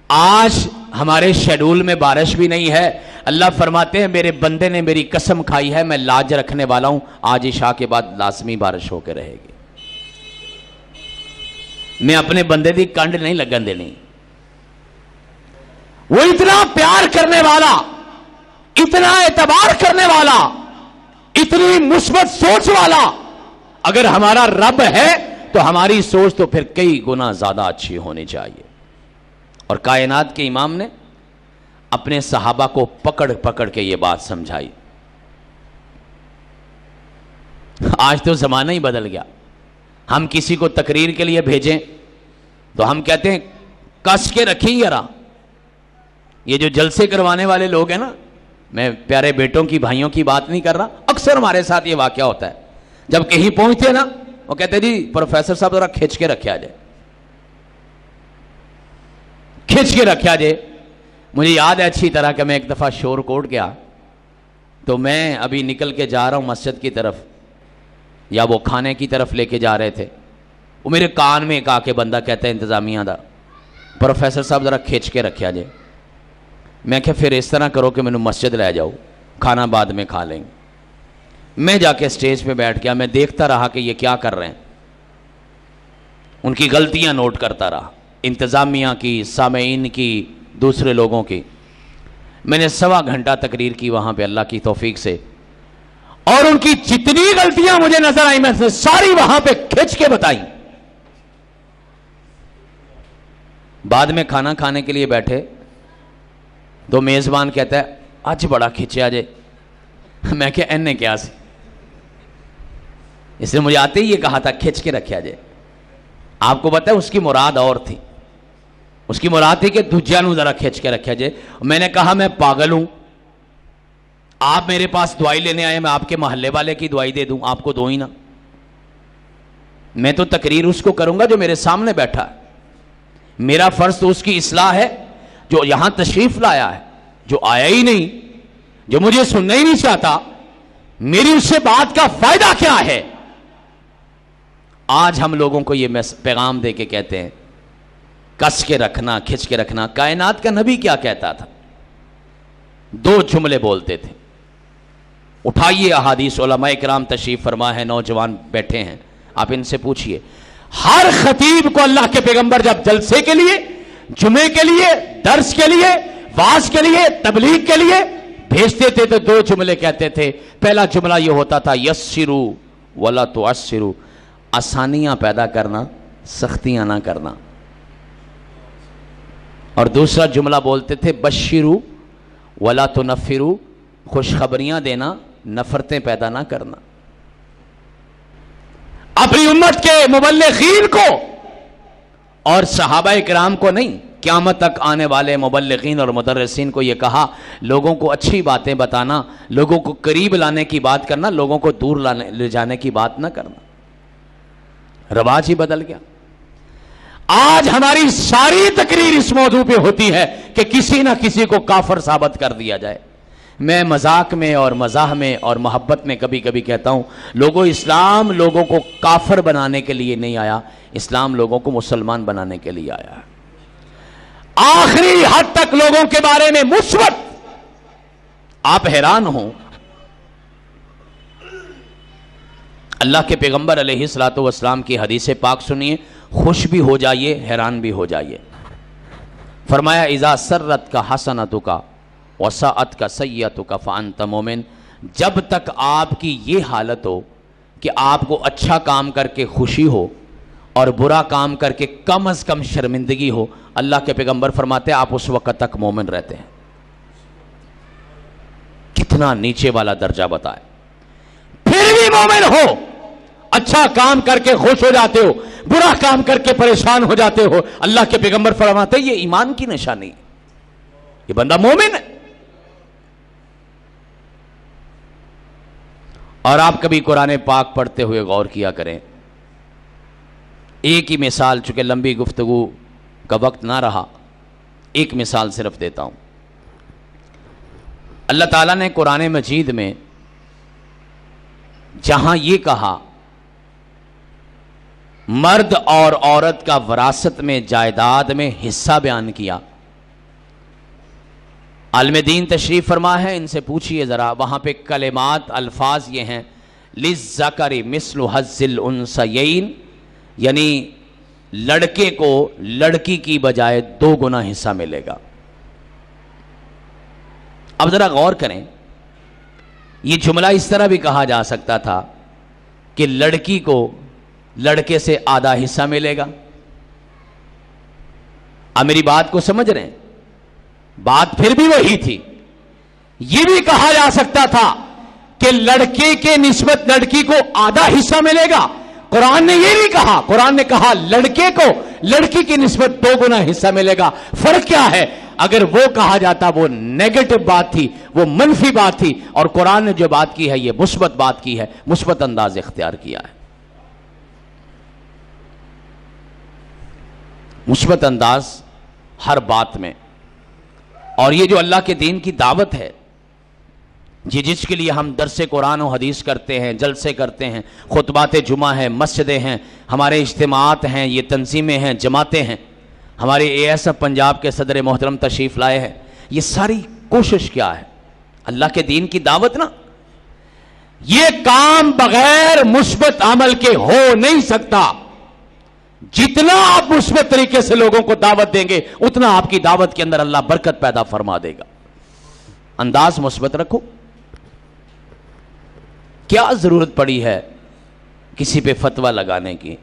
آج ہمارے شیڈول میں بارش بھی نہیں ہے. اللہ فرماتے ہیں میرے بندے نے میری قسم کھائی ہے، میں لاج رکھنے والا ہوں، آج عشاء کے بعد لازمی بارش ہو کے رہے گی. میں اپنے بندے دی کنڈ نہیں لگن دینی. وہ اتنا پیار کرنے والا، اتنا اعتبار کرنے والا، اتنی مثبت سوچ والا اگر ہمارا رب ہے تو ہماری سوچ تو پھر کئی گنا زیادہ اچھی ہونی چاہیے. اور کائنات کے امام نے اپنے صحابہ کو پکڑ پکڑ کے یہ بات سمجھائی. آج تو زمانہ ہی بدل گیا. ہم کسی کو تقریر کے لیے بھیجیں تو ہم کہتے ہیں کس کے رکھیں یارا. یہ جو جلسے کروانے والے لوگ ہیں نا، میں پیارے بیٹوں کی بھائیوں کی بات نہیں کر رہا، اکثر ہمارے ساتھ یہ واقعہ ہوتا ہے. جب کہیں پہنچتے ہیں نا وہ کہتے ہیں جی پروفیسر صاحب ذرا کھینچ کے رکھا جائے، کھینچ کے رکھا جائے. مجھے یاد ہے اچھی طرح کہ میں ایک دفعہ شور کوٹ گیا تو میں ابھی نکل کے جا رہا ہوں مسجد کی طرف، یا وہ کھانے کی طرف لے کے جا رہے تھے. وہ میرے کان میں ایک آ کے بندہ کہتا ہے انتظامیہ دا، پروفیسر صاحب ذرا کھینچ کے رکھا جائے. میں کہ پھر اس طرح کرو کہ میں مسجد لے جاؤ، کھانا بعد میں کھا لیں گے. میں جا کے سٹیج پہ بیٹھ گیا، میں دیکھتا رہا کہ یہ کیا کر رہے ہیں، ان کی غلطیاں نوٹ کرتا رہا، انتظامیہ کی، سامعین کی، دوسرے لوگوں کی. میں نے 1.25 گھنٹہ تقریر کی وہاں پہ اللہ کی توفیق سے، اور ان کی جتنی غلطیاں مجھے نظر آئی میں نے ساری وہاں پہ کھینچ کے بتائی. بعد میں کھانا کھانے کے لیے بیٹھے تو میزبان کہتا ہے آج بڑا کھچیا جے. میں کہ ان نے کیا سی، اس نے مجھے آتے ہی یہ کہا تھا کھچ کے رکھا جائے. آپ کو پتہ ہے اس کی مراد اور تھی. اس کی مراد تھی کہ دوجیا نو ذرا کھچ کے رکھا جائے. میں نے کہا میں پاگل ہوں, آپ میرے پاس دوائی لینے آئے, میں آپ کے محلے والے کی دوائی دے دوں, آپ کو دو ہی نا. میں تو تقریر اس کو کروں گا جو میرے سامنے بیٹھا ہے. میرا فرض تو اس کی اصلاح ہے جو یہاں تشریف لایا ہے. جو آیا ہی نہیں, جو مجھے سننا ہی نہیں چاہتا, میری اس سے بات کا فائدہ کیا ہے؟ آج ہم لوگوں کو یہ پیغام دے کے کہتے ہیں کس کے رکھنا, کھچ کے رکھنا. کائنات کا نبی کیا کہتا تھا؟ 2 جملے بولتے تھے. اٹھائیے احادیث, علماء کرام تشریف فرما ہے, نوجوان بیٹھے ہیں, آپ ان سے پوچھئے. ہر خطیب کو اللہ کے پیغمبر جب جلسے کے لیے, جمعے کے لیے, درس کے لیے, واعظ کے لیے, تبلیغ کے لیے بھیجتے تھے تو 2 جملے کہتے تھے. پہلا جملہ یہ ہوتا تھا یسرو ولا تعسرو, آسانیاں پیدا کرنا, سختیاں نہ کرنا. اور دوسرا جملہ بولتے تھے بشرو ولا تنفرو, خوشخبریاں دینا, نفرتیں پیدا نہ کرنا. اپنی امت کے مبلغین کو اور صحابہ کرام کو نہیں, قیامت تک آنے والے مبلغین اور مدرسین کو یہ کہا لوگوں کو اچھی باتیں بتانا, لوگوں کو قریب لانے کی بات کرنا, لوگوں کو دور لے جانے کی بات نہ کرنا. رواج ہی بدل گیا. آج ہماری ساری تقریر اس موضوع پہ ہوتی ہے کہ کسی نہ کسی کو کافر ثابت کر دیا جائے. میں مذاق میں اور مزاح میں اور محبت میں کبھی کبھی کہتا ہوں لوگوں, اسلام لوگوں کو کافر بنانے کے لیے نہیں آیا, اسلام لوگوں کو مسلمان بنانے کے لیے آیا. آخری حد تک لوگوں کے بارے میں مثبت. آپ حیران ہوں, اللہ کے پیغمبر علیہ الصلوۃ والسلام کی حدیث پاک سنیے, خوش بھی ہو جائیے, حیران بھی ہو جائیے. فرمایا اذا سرت کا حسنتک وساءت کا سیئتک فانت مومن. جب تک آپ کی یہ حالت ہو کہ آپ کو اچھا کام کر کے خوشی ہو اور برا کام کر کے کم از کم شرمندگی ہو, اللہ کے پیغمبر فرماتے ہیں آپ اس وقت تک مومن رہتے ہیں. کتنا نیچے والا درجہ بتائے. پھر بھی مومن ہو, اچھا کام کر کے خوش ہو جاتے ہو, برا کام کر کے پریشان ہو جاتے ہو, اللہ کے پیغمبر فرماتے ہیں یہ ایمان کی نشانی, یہ بندہ مومن ہے. اور آپ کبھی قرآن پاک پڑھتے ہوئے غور کیا کریں. ایک ہی مثال, چونکہ لمبی گفتگو کا وقت نہ رہا, ایک مثال صرف دیتا ہوں. اللہ تعالیٰ نے قرآن مجید میں جہاں یہ کہا مرد اور عورت کا وراثت میں, جائیداد میں حصہ بیان کیا. عالم دین تشریف فرما ہے, ان سے پوچھئے ذرا, وہاں پہ کلمات, الفاظ یہ ہیں لِلذَّكَرِ مِثْلُ حَظِّ الْأُنثَيَيْنِ, یعنی لڑکے کو لڑکی کی بجائے 2 گنا حصہ ملے گا. اب ذرا غور کریں, یہ جملہ اس طرح بھی کہا جا سکتا تھا کہ لڑکی کو لڑکے سے آدھا حصہ ملے گا. اب میری بات کو سمجھ رہے ہیں؟ بات پھر بھی وہی تھی. یہ بھی کہا جا سکتا تھا کہ لڑکے کے نسبت لڑکی کو آدھا حصہ ملے گا. قرآن نے یہ نہیں کہا, قرآن نے کہا لڑکے کو لڑکی کی نسبت 2 گنا حصہ ملے گا. فرق کیا ہے؟ اگر وہ کہا جاتا وہ نیگیٹو بات تھی, وہ منفی بات تھی, اور قرآن نے جو بات کی ہے یہ مثبت بات کی ہے, مثبت انداز اختیار کیا ہے. مثبت انداز ہر بات میں. اور یہ جو اللہ کے دین کی دعوت ہے, جس کے لیے ہم درس قرآن و حدیث کرتے ہیں, جلسے کرتے ہیں, خطبات جمعہ ہیں, مسجدیں ہیں, ہمارے اجتماعات ہیں, یہ تنظیمیں ہیں, جماعتیں ہیں, ہمارے ASF پنجاب کے صدر محترم تشریف لائے ہیں, یہ ساری کوشش کیا ہے؟ اللہ کے دین کی دعوت نا. یہ کام بغیر مثبت عمل کے ہو نہیں سکتا. جتنا آپ مثبت طریقے سے لوگوں کو دعوت دیں گے اتنا آپ کی دعوت کے اندر اللہ برکت پیدا فرما دے گا. انداز مثبت رکھو. کیا ضرورت پڑی ہے کسی پہ فتویٰ لگانے کی؟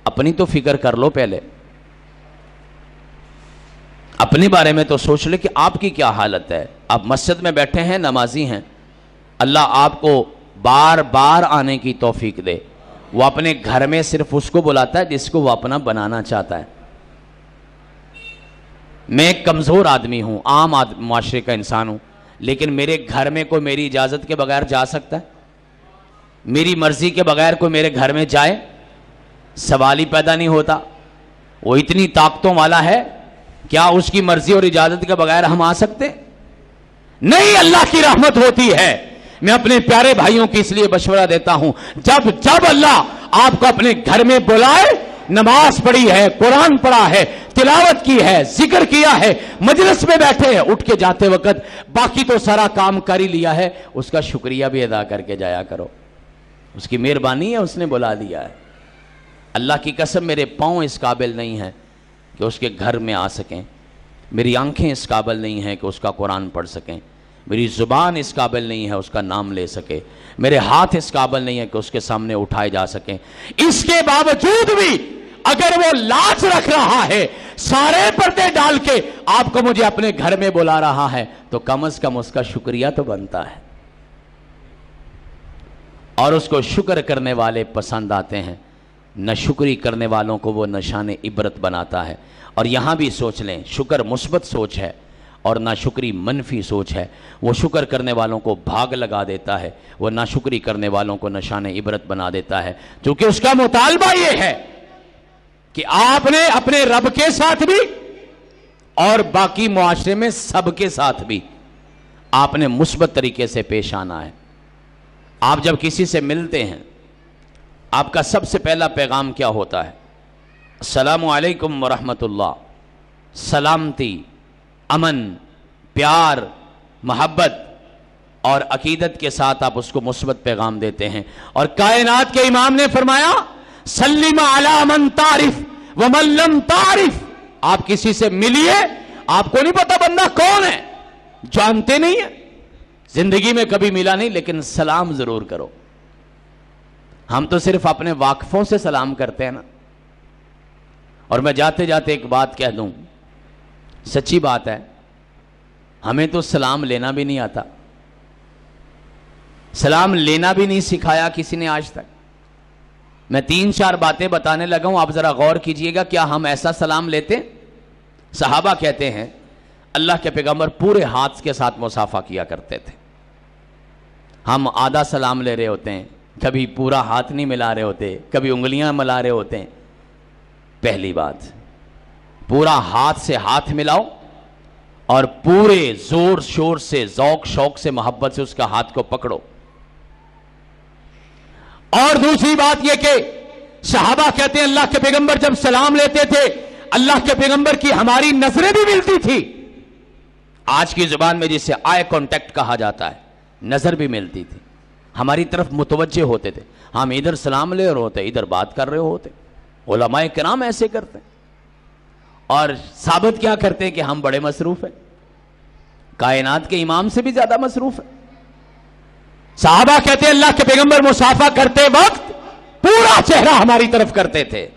اپنی تو فکر کر لو پہلے, اپنے بارے میں تو سوچ لے کہ آپ کی کیا حالت ہے. آپ مسجد میں بیٹھے ہیں, نمازی ہیں, اللہ آپ کو بار بار آنے کی توفیق دے۔ وہ اپنے گھر میں صرف اس کو بلاتا ہے جس کو وہ اپنا بنانا چاہتا ہے۔ میں ایک کمزور آدمی ہوں، عام معاشرے کا انسان ہوں، لیکن میرے گھر میں کوئی میری اجازت کے بغیر جا سکتا ہے؟ میری مرضی کے بغیر کوئی میرے گھر میں جائے؟ سوال ہی پیدا نہیں ہوتا۔ وہ اتنی طاقتوں والا ہے، کیا اس کی مرضی اور اجازت کے بغیر ہم آ سکتے؟ نہیں، اللہ کی رحمت ہوتی ہے۔ میں اپنے پیارے بھائیوں کی اس لیے مشورہ دیتا ہوں، جب اللہ آپ کو اپنے گھر میں بلائے، نماز پڑھی ہے، قرآن پڑھا ہے، تلاوت کی ہے، ذکر کیا ہے، مجلس میں بیٹھے ہیں، اٹھ کے جاتے وقت باقی تو سارا کام کر ہی لیا ہے، اس کا شکریہ بھی ادا کر کے جایا کرو۔ اس کی مہربانی ہے، اس نے بلا دیا ہے۔ اللہ کی قسم میرے پاؤں اس قابل نہیں ہیں کہ اس کے گھر میں آ سکیں، میری آنکھیں اس قابل نہیں ہیں کہ اس کا قرآن پڑھ سکیں، میری زبان اس قابل نہیں ہے اس کا نام لے سکے، میرے ہاتھ اس قابل نہیں ہے کہ اس کے سامنے اٹھائے جا سکیں۔ اس کے باوجود بھی اگر وہ لاج رکھ رہا ہے، سارے پردے ڈال کے آپ کو مجھے اپنے گھر میں بلا رہا ہے، تو کم از کم اس کا شکریہ تو بنتا ہے۔ اور اس کو شکر کرنے والے پسند آتے ہیں، نہ شکری کرنے والوں کو وہ نشان عبرت بناتا ہے۔ اور یہاں بھی سوچ لیں، شکر مثبت سوچ ہے اور ناشکری منفی سوچ ہے۔ وہ شکر کرنے والوں کو بھاگ لگا دیتا ہے، وہ ناشکری کرنے والوں کو نشان عبرت بنا دیتا ہے، کیونکہ اس کا مطالبہ یہ ہے کہ آپ نے اپنے رب کے ساتھ بھی اور باقی معاشرے میں سب کے ساتھ بھی آپ نے مثبت طریقے سے پیش آنا ہے۔ آپ جب کسی سے ملتے ہیں، آپ کا سب سے پہلا پیغام کیا ہوتا ہے؟ السلام علیکم ورحمۃ اللہ، سلامتی، امن، پیار، محبت اور عقیدت کے ساتھ آپ اس کو مثبت پیغام دیتے ہیں۔ اور کائنات کے امام نے فرمایا، سلم علی من تعرف ومن لم تعرف۔ آپ کسی سے ملیے، آپ کو نہیں پتا بندہ کون ہے، جانتے نہیں ہیں، زندگی میں کبھی ملا نہیں، لیکن سلام ضرور کرو۔ ہم تو صرف اپنے واقفوں سے سلام کرتے ہیں نا۔ اور میں جاتے جاتے ایک بات کہہ دوں، سچی بات ہے، ہمیں تو سلام لینا بھی نہیں آتا، سلام لینا بھی نہیں سکھایا کسی نے آج تک۔ میں 3-4 باتیں بتانے لگا ہوں، آپ ذرا غور کیجئے گا، کیا ہم ایسا سلام لیتے؟ صحابہ کہتے ہیں اللہ کے پیغمبر پورے ہاتھ کے ساتھ مصافحہ کیا کرتے تھے۔ ہم آدھا سلام لے رہے ہوتے ہیں، کبھی پورا ہاتھ نہیں ملا رہے ہوتے، کبھی انگلیاں ملا رہے ہوتے ہیں۔ پہلی بات، پورا ہاتھ سے ہاتھ ملاؤ اور پورے زور شور سے، ذوق شوق سے، محبت سے اس کا ہاتھ کو پکڑو۔ اور دوسری بات یہ کہ صحابہ کہتے ہیں اللہ کے پیغمبر جب سلام لیتے تھے، اللہ کے پیغمبر کی ہماری نظریں بھی ملتی تھی۔ آج کی زبان میں جسے آئی کانٹیکٹ کہا جاتا ہے، نظر بھی ملتی تھی، ہماری طرف متوجہ ہوتے تھے۔ ہم ادھر سلام لے رہے ہوتے، ادھر بات کر رہے ہوتے۔ علماء کرام ایسے کرتے ہیں، اور ثابت کیا کرتے ہیں کہ ہم بڑے مصروف ہیں، کائنات کے امام سے بھی زیادہ مصروف ہیں۔ صحابہ کہتے ہیں اللہ کے پیغمبر مصافحہ کرتے وقت پورا چہرہ ہماری طرف کرتے تھے۔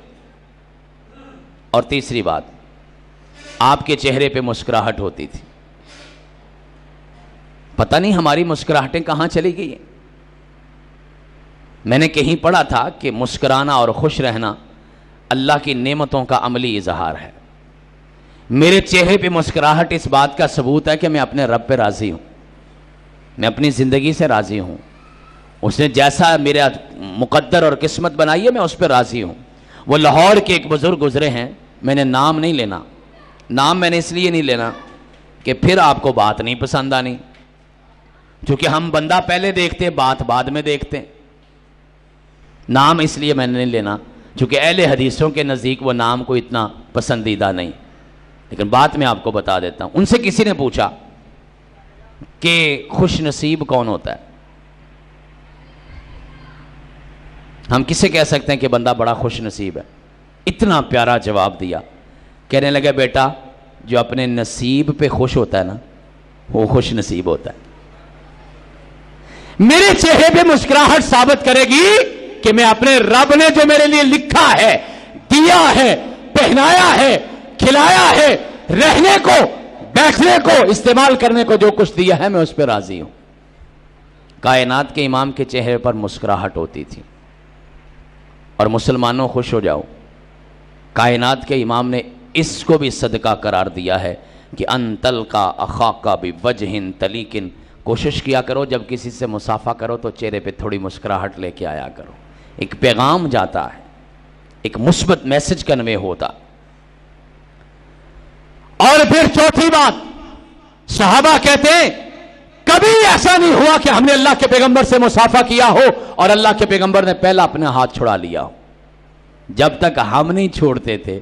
اور تیسری بات، آپ کے چہرے پہ مسکراہٹ ہوتی تھی۔ پتہ نہیں ہماری مسکراہٹیں کہاں چلی گئی ہیں۔ میں نے کہیں پڑھا تھا کہ مسکرانا اور خوش رہنا اللہ کی نعمتوں کا عملی اظہار ہے۔ میرے چہرے پہ مسکراہٹ اس بات کا ثبوت ہے کہ میں اپنے رب پہ راضی ہوں، میں اپنی زندگی سے راضی ہوں۔ اس نے جیسا میرا مقدر اور قسمت بنائی ہے، میں اس پہ راضی ہوں۔ وہ لاہور کے ایک بزرگ گزرے ہیں، میں نے نام نہیں لینا، نام میں نے اس لیے نہیں لینا کہ پھر آپ کو بات نہیں پسند آنی، چونکہ ہم بندہ پہلے دیکھتے، بات بعد میں دیکھتے۔ نام اس لیے میں نے نہیں لینا چونکہ اہل حدیثوں کے نزدیک وہ نام کو اتنا پسندیدہ نہیں، لیکن بات میں آپ کو بتا دیتا ہوں۔ ان سے کسی نے پوچھا کہ خوش نصیب کون ہوتا ہے؟ ہم کسے کہہ سکتے ہیں کہ بندہ بڑا خوش نصیب ہے؟ اتنا پیارا جواب دیا، کہنے لگے بیٹا جو اپنے نصیب پہ خوش ہوتا ہے نا، وہ خوش نصیب ہوتا ہے۔ میرے چہرے پہ مسکراہٹ ثابت کرے گی کہ میں اپنے رب نے جو میرے لیے لکھا ہے، دیا ہے، پہنایا ہے، کھلایا ہے، رہنے کو، بیٹھنے کو، استعمال کرنے کو جو کچھ دیا ہے، میں اس پہ راضی ہوں۔ کائنات کے امام کے چہرے پر مسکراہٹ ہوتی تھی. اور مسلمانوں خوش ہو جاؤ، کائنات کے امام نے اس کو بھی صدقہ قرار دیا ہے کہ ان تلقا اخاک بوجہ طلیق. کوشش کیا کرو جب کسی سے مصافحہ کرو تو چہرے پہ تھوڑی مسکراہٹ لے کے آیا کرو. ایک پیغام جاتا ہے، ایک مثبت میسج کنوے ہوتا. اور پھر چوتھی بات، صحابہ کہتے ہیں کبھی ایسا نہیں ہوا کہ ہم نے اللہ کے پیغمبر سے مصافحہ کیا ہو اور اللہ کے پیغمبر نے پہلا اپنا ہاتھ چھڑا لیا ہو. جب تک ہم نہیں چھوڑتے تھے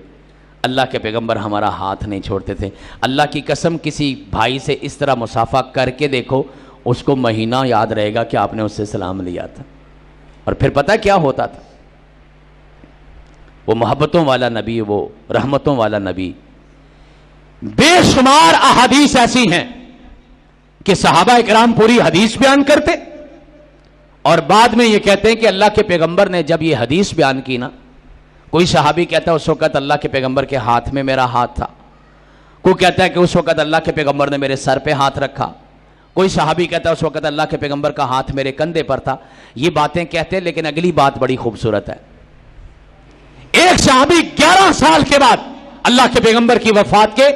اللہ کے پیغمبر ہمارا ہاتھ نہیں چھوڑتے تھے. اللہ کی قسم کسی بھائی سے اس طرح مصافحہ کر کے دیکھو، اس کو مہینہ یاد رہے گا کہ آپ نے اس سے سلام لیا تھا. اور پھر پتہ کیا ہوتا تھا؟ وہ محبتوں والا نبی، وہ رحمتوں والا نبی. بے شمار احادیث ایسی ہیں کہ صحابہ اکرام پوری حدیث بیان کرتے اور بعد میں یہ کہتے ہیں کہ اللہ کے پیغمبر نے جب یہ حدیث بیان کی نا، کوئی صحابی کہتا ہے اس وقت اللہ کے پیغمبر کے ہاتھ میں میرا ہاتھ تھا، کوئی کہتا ہے کہ اس وقت اللہ کے پیغمبر نے میرے سر پہ ہاتھ رکھا، کوئی صحابی کہتا ہے اس وقت اللہ کے پیغمبر کا ہاتھ میرے کندھے پر تھا. یہ باتیں کہتے ہیں، لیکن اگلی بات بڑی خوبصورت ہے. ایک صحابی 11 سال کے بعد، اللہ کے پیغمبر کی وفات کے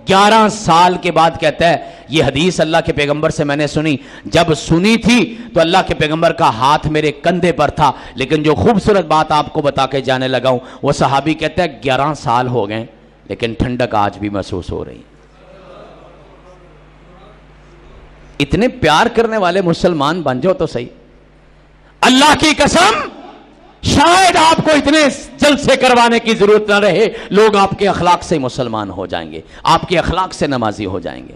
11 سال کے بعد کہتا ہے یہ حدیث اللہ کے پیغمبر سے میں نے سنی، جب سنی تھی تو اللہ کے پیغمبر کا ہاتھ میرے کندھے پر تھا، لیکن جو خوبصورت بات آپ کو بتا کے جانے لگا ہوں، وہ صحابی کہتا ہے 11 سال ہو گئے لیکن ٹھنڈک آج بھی محسوس ہو رہی. اتنے پیار کرنے والے مسلمان بن جاؤ تو صحیح. اللہ کی قسم شاید آپ کو اتنے جلسے کروانے کی ضرورت نہ رہے، لوگ آپ کے اخلاق سے مسلمان ہو جائیں گے، آپ کے اخلاق سے نمازی ہو جائیں گے.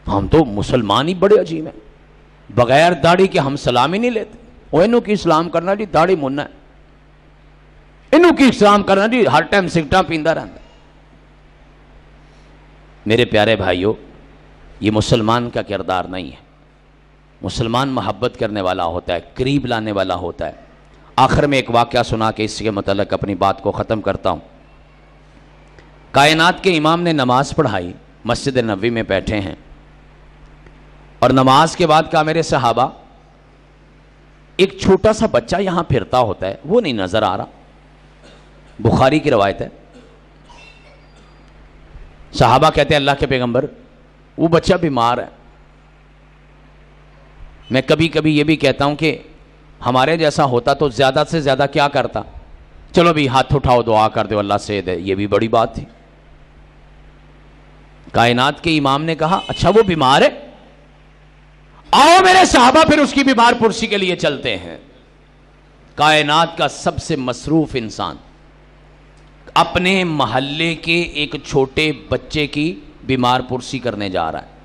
ہم تو مسلمان ہی بڑے عجیب ہیں، بغیر داڑھی کے ہم سلام ہی نہیں لیتے. وہ انہوں کی اسلام کرنا جی داڑھی مننا ہے، انہوں کی اسلام کرنا جی ہر ٹائم سگٹاں پیندا رہتا. میرے پیارے بھائیوں، یہ مسلمان کا کردار نہیں ہے. مسلمان محبت کرنے والا ہوتا ہے، قریب لانے والا ہوتا ہے. آخر میں ایک واقعہ سنا کے اس کے متعلق اپنی بات کو ختم کرتا ہوں. کائنات کے امام نے نماز پڑھائی، مسجد نبوی میں بیٹھے ہیں، اور نماز کے بعد کہا میرے صحابہ ایک چھوٹا سا بچہ یہاں پھرتا ہوتا ہے، وہ نہیں نظر آ رہا. بخاری کی روایت ہے. صحابہ کہتے ہیں اللہ کے پیغمبر وہ بچہ بیمار ہے. میں کبھی کبھی یہ بھی کہتا ہوں کہ ہمارے جیسا ہوتا تو زیادہ سے زیادہ کیا کرتا، چلو بھی ہاتھ اٹھاؤ دعا کر دو اللہ سے دے، یہ بھی بڑی بات تھی. کائنات کے امام نے کہا اچھا وہ بیمار ہے، آؤ میرے صحابہ پھر اس کی بیمار پرسی کے لیے چلتے ہیں. کائنات کا سب سے مصروف انسان اپنے محلے کے ایک چھوٹے بچے کی بیمار پرسی کرنے جا رہا ہے.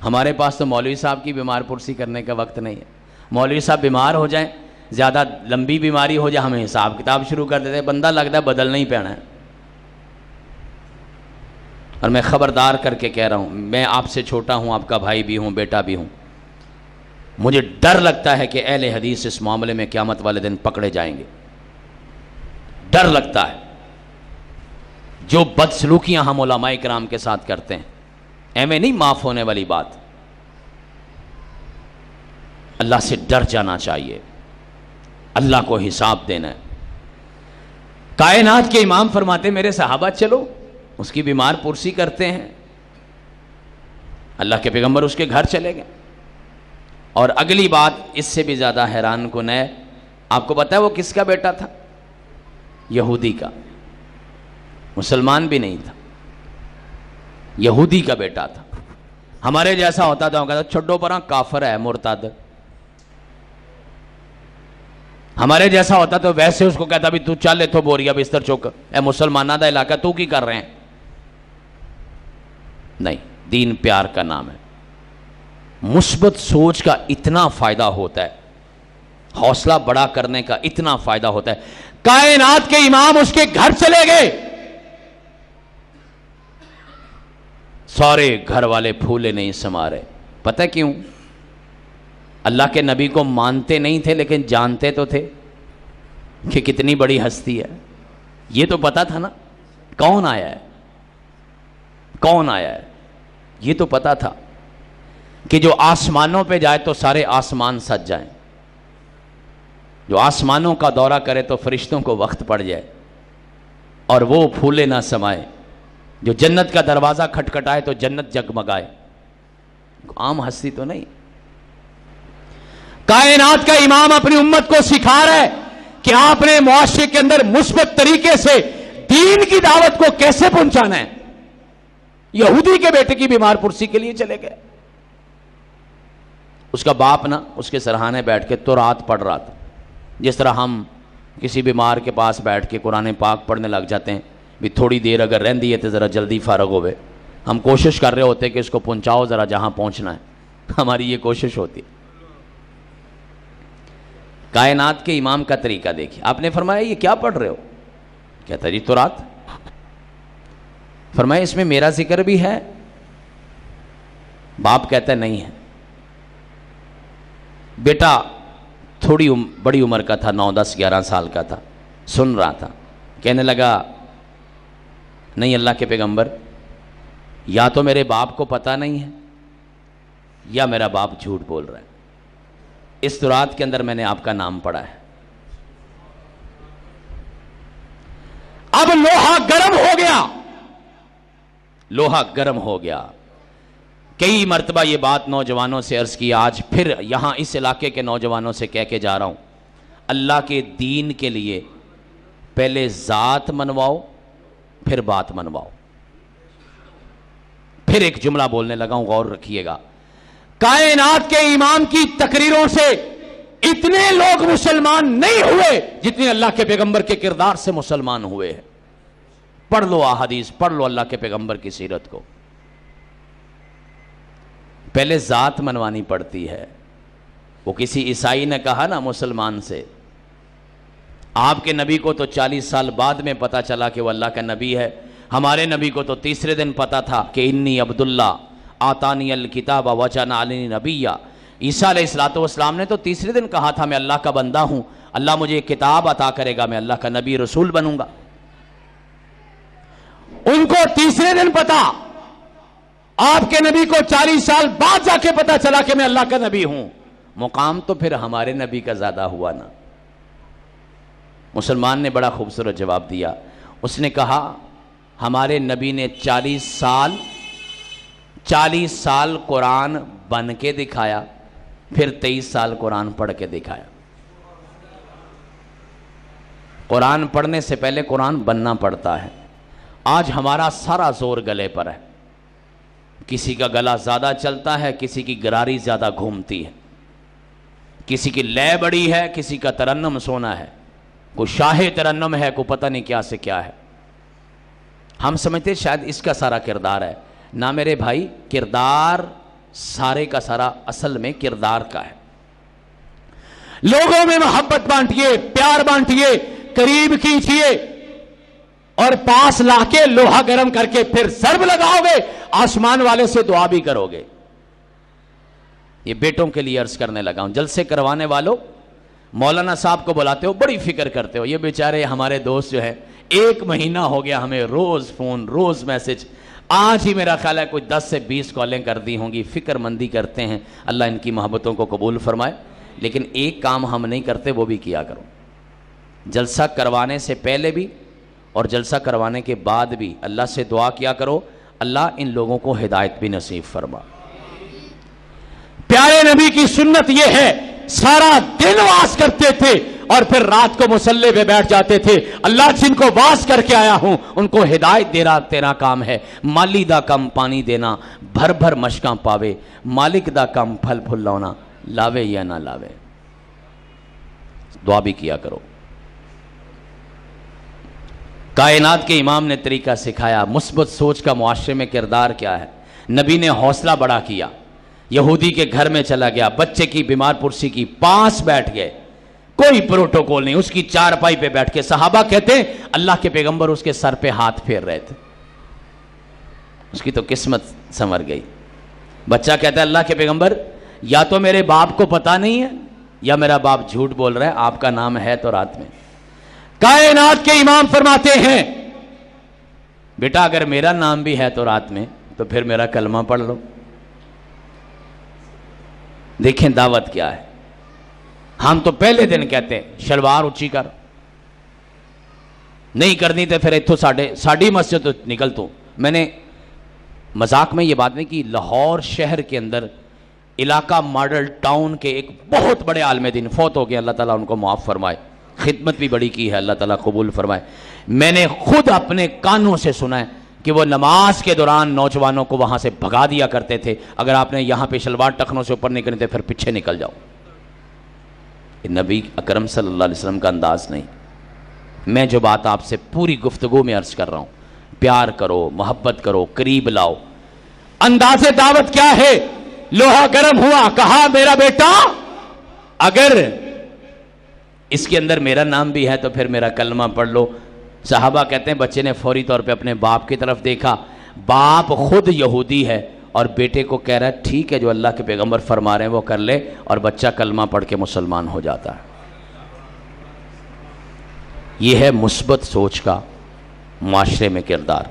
ہمارے پاس تو مولوی صاحب کی بیمار پرسی کرنے کا وقت نہیں ہے. مولوی صاحب بیمار ہو جائیں، زیادہ لمبی بیماری ہو جائے، ہمیں حساب کتاب شروع کر دیتے، بندہ لگتا ہے بدلنا ہی پینا ہے. اور میں خبردار کر کے کہہ رہا ہوں، میں آپ سے چھوٹا ہوں، آپ کا بھائی بھی ہوں، بیٹا بھی ہوں. مجھے ڈر لگتا ہے کہ اہل حدیث اس معاملے میں قیامت والے دن پکڑے جائیں گے. ڈر لگتا ہے. جو بدسلوکیاں ہم علماء کرام کے ساتھ کرتے ہیں، ایویں نہیں معاف ہونے والی بات. اللہ سے ڈر جانا چاہیے، اللہ کو حساب دینا ہے. کائنات کے امام فرماتے میرے صحابہ چلو اس کی بیمار پرسی کرتے ہیں. اللہ کے پیغمبر اس کے گھر چلے گئے. اور اگلی بات اس سے بھی زیادہ حیران کن ہے. آپ کو پتا ہے وہ کس کا بیٹا تھا؟ یہودی کا. مسلمان بھی نہیں تھا، یہودی کا بیٹا تھا. ہمارے جیسا ہوتا تھا، کہتا چھڈو پرا کافر ہے مرتد. ہمارے جیسا ہوتا تو ویسے اس کو کہتا بھی تو چل لے تو بوریا بستر چک، اے مسلمانہ دا علاقہ تو کی کر رہے ہیں. نہیں، دین پیار کا نام ہے. مثبت سوچ کا اتنا فائدہ ہوتا ہے، حوصلہ بڑا کرنے کا اتنا فائدہ ہوتا ہے. کائنات کے امام اس کے گھر چلے گئے، سارے گھر والے پھولے نہیں سما رہے. پتہ کیوں؟ اللہ کے نبی کو مانتے نہیں تھے لیکن جانتے تو تھے کہ کتنی بڑی ہستی ہے. یہ تو پتا تھا نا کون آیا ہے، کون آیا ہے، یہ تو پتا تھا. کہ جو آسمانوں پہ جائے تو سارے آسمان سج جائیں، جو آسمانوں کا دورہ کرے تو فرشتوں کو وقت پڑ جائے اور وہ پھولے نہ سمائے، جو جنت کا دروازہ کھٹکھٹائے تو جنت جگمگائے۔ عام ہستی تو نہیں، کائنات کا امام اپنی امت کو سکھا رہا ہے کہ آپ نے معاشرے کے اندر مثبت طریقے سے دین کی دعوت کو کیسے پہنچانا ہے۔ یہودی کے بیٹے کی بیمار پرسی کے لیے چلے گئے، اس کا باپ نا اس کے سرہانے بیٹھ کے تورات پڑھ رہا تھا، جس طرح ہم کسی بیمار کے پاس بیٹھ کے قرآن پاک پڑھنے لگ جاتے ہیں، بھی تھوڑی دیر اگر رہندی ہے تو ذرا جلدی فارغ ہوئے، ہم کوشش کر رہے ہوتے کہ اس کو پہنچاؤ ذرا جہاں پہنچنا ہے، ہماری یہ کوشش ہوتی ہے۔ کائنات کے امام کا طریقہ دیکھیے، آپ نے فرمایا یہ کیا پڑھ رہے ہو؟ کہتا جی تورات۔ فرمایا اس میں میرا ذکر بھی ہے؟ باپ کہتا ہے نہیں ہے۔ بیٹا تھوڑی بڑی عمر کا تھا، 9 10 11 سال کا تھا، سن رہا تھا، کہنے لگا نہیں اللہ کے پیغمبر، یا تو میرے باپ کو پتہ نہیں ہے یا میرا باپ جھوٹ بول رہا ہے، اس تورات کے اندر میں نے آپ کا نام پڑھا ہے۔ اب لوہا گرم ہو گیا، لوہا گرم ہو گیا۔ کئی مرتبہ یہ بات نوجوانوں سے عرض کی، آج پھر یہاں اس علاقے کے نوجوانوں سے کہہ کے جا رہا ہوں، اللہ کے دین کے لیے پہلے ذات منواؤ پھر بات منواؤ۔ پھر ایک جملہ بولنے لگا ہوں، غور رکھیے گا۔ کائنات کے امام کی تقریروں سے اتنے لوگ مسلمان نہیں ہوئے جتنے اللہ کے پیغمبر کے کردار سے مسلمان ہوئے ہیں۔ پڑھ لو احادیث، پڑھ لو اللہ کے پیغمبر کی سیرت کو۔ پہلے ذات منوانی پڑتی ہے۔ وہ کسی عیسائی نے کہا نا مسلمان سے، آپ کے نبی کو تو 40 سال بعد میں پتا چلا کہ وہ اللہ کا نبی ہے، ہمارے نبی کو تو تیسرے دن پتا تھا کہ انی عبداللہ آتانی الکتاب وجعلنی نبیّ۔ عیسیٰ علیہ السلام نے تو تیسرے دن کہا تھا میں اللہ کا بندہ ہوں، اللہ مجھے ایک کتاب عطا کرے گا، میں اللہ کا نبی رسول بنوں گا۔ ان کو تیسرے دن پتا، آپ کے نبی کو 40 سال بعد جا کے پتا چلا کہ میں اللہ کا نبی ہوں۔ مقام تو پھر ہمارے نبی کا زیادہ ہوا نا۔ مسلمان نے بڑا خوبصورت جواب دیا، اس نے کہا ہمارے نبی نے 40 سال قرآن بن کے دکھایا، پھر 23 سال قرآن پڑھ کے دکھایا۔ قرآن پڑھنے سے پہلے قرآن بننا پڑتا ہے۔ آج ہمارا سارا زور گلے پر ہے، کسی کا گلا زیادہ چلتا ہے، کسی کی گراری زیادہ گھومتی ہے، کسی کی لے بڑی ہے، کسی کا ترنم سونا ہے، کوئی شاہ ترنم ہے، کوئی پتہ نہیں کیا سے کیا ہے۔ ہم سمجھتے شاید اس کا سارا کردار ہے، نہ میرے بھائی، کردار سارے کا سارا اصل میں کردار کا ہے۔ لوگوں میں محبت بانٹیے، پیار بانٹیے، قریب کیجیے، اور پاس لا کے لوہا گرم کر کے پھر ضرب لگاؤ گے، آسمان والے سے دعا بھی کرو گے۔ یہ بیٹوں کے لیے عرض کرنے لگا ہوں، جلسے کروانے والوں، مولانا صاحب کو بلاتے ہو، بڑی فکر کرتے ہو، یہ بیچارے ہمارے دوست جو ہے 1 مہینہ ہو گیا ہمیں روز فون، روز میسج، آج ہی میرا خیال ہے کوئی 10 سے 20 کالیں کر دی ہوں گی، فکر مندی کرتے ہیں، اللہ ان کی محبتوں کو قبول فرمائے۔ لیکن ایک کام ہم نہیں کرتے، وہ بھی کیا کرو، جلسہ کروانے سے پہلے بھی اور جلسہ کروانے کے بعد بھی اللہ سے دعا کیا کرو، اللہ ان لوگوں کو ہدایت بھی نصیب فرما۔ پیارے نبی کی سنت یہ ہے، سارا دن واز کرتے تھے اور پھر رات کو مصلی پہ بیٹھ جاتے تھے، اللہ جن کو واز کر کے آیا ہوں ان کو ہدایت دینا تیرا کام ہے۔ مالی دا کم پانی دینا، بھر بھر مشکاں پاوے، مالک دا کم پھل پھل لاؤنا، لاوے یا نہ لاوے۔ دعا بھی کیا کرو۔ کائنات کے امام نے طریقہ سکھایا، مثبت سوچ کا معاشرے میں کردار کیا ہے۔ نبی نے حوصلہ بڑا کیا، یہودی کے گھر میں چلا گیا، بچے کی بیمار پرسی کی، پاس بیٹھ گئے، کوئی پروٹوکول نہیں، اس کی چارپائی پہ بیٹھ کے، صحابہ کہتے ہیں اللہ کے پیغمبر اس کے سر پہ ہاتھ پھیر رہے تھے، اس کی تو قسمت سنور گئی۔ بچہ کہتا ہے اللہ کے پیغمبر یا تو میرے باپ کو پتا نہیں ہے یا میرا باپ جھوٹ بول رہا ہے، آپ کا نام ہے تو رات میں۔ کائنات کے امام فرماتے ہیں بیٹا اگر میرا نام بھی ہے تو رات میں تو پھر میرا کلمہ پڑھ لو۔ دیکھیں دعوت کیا ہے. ہم تو پہلے دن کہتے ہیں شلوار اچھی کر, نہیں کرنی تو پھر اتوں ساڑی مسجد تو نکل تو. میں نے مذاق میں یہ بات نہیں کی, لاہور شہر کے اندر علاقہ ماڈل ٹاؤن کے ایک بہت بڑے عالم دین فوت ہو گئے, اللہ تعالیٰ ان کو معاف فرمائے, خدمت بھی بڑی کی ہے, اللہ تعالیٰ قبول فرمائے. میں نے خود اپنے کانوں سے سنا ہے کہ وہ نماز کے دوران نوجوانوں کو وہاں سے بھگا دیا کرتے تھے, اگر آپ نے یہاں پہ شلوار ٹخنوں سے اوپر نکلنے تھے پھر پیچھے نکل جاؤ. یہ نبی اکرم صلی اللہ علیہ وسلم کا انداز نہیں. میں جو بات آپ سے پوری گفتگو میں عرض کر رہا ہوں, پیار کرو, محبت کرو, قریب لاؤ. انداز دعوت کیا ہے؟ لوہا گرم ہوا, کہا میرا بیٹا اگر اس کے اندر میرا نام بھی ہے تو پھر میرا کلمہ پڑھ لو. صحابہ کہتے ہیں بچے نے فوری طور پہ اپنے باپ کی طرف دیکھا, باپ خود یہودی ہے اور بیٹے کو کہہ رہا ہے ٹھیک ہے جو اللہ کے پیغمبر فرما رہے ہیں وہ کر لے, اور بچہ کلمہ پڑھ کے مسلمان ہو جاتا ہے. یہ ہے مثبت سوچ کا معاشرے میں کردار.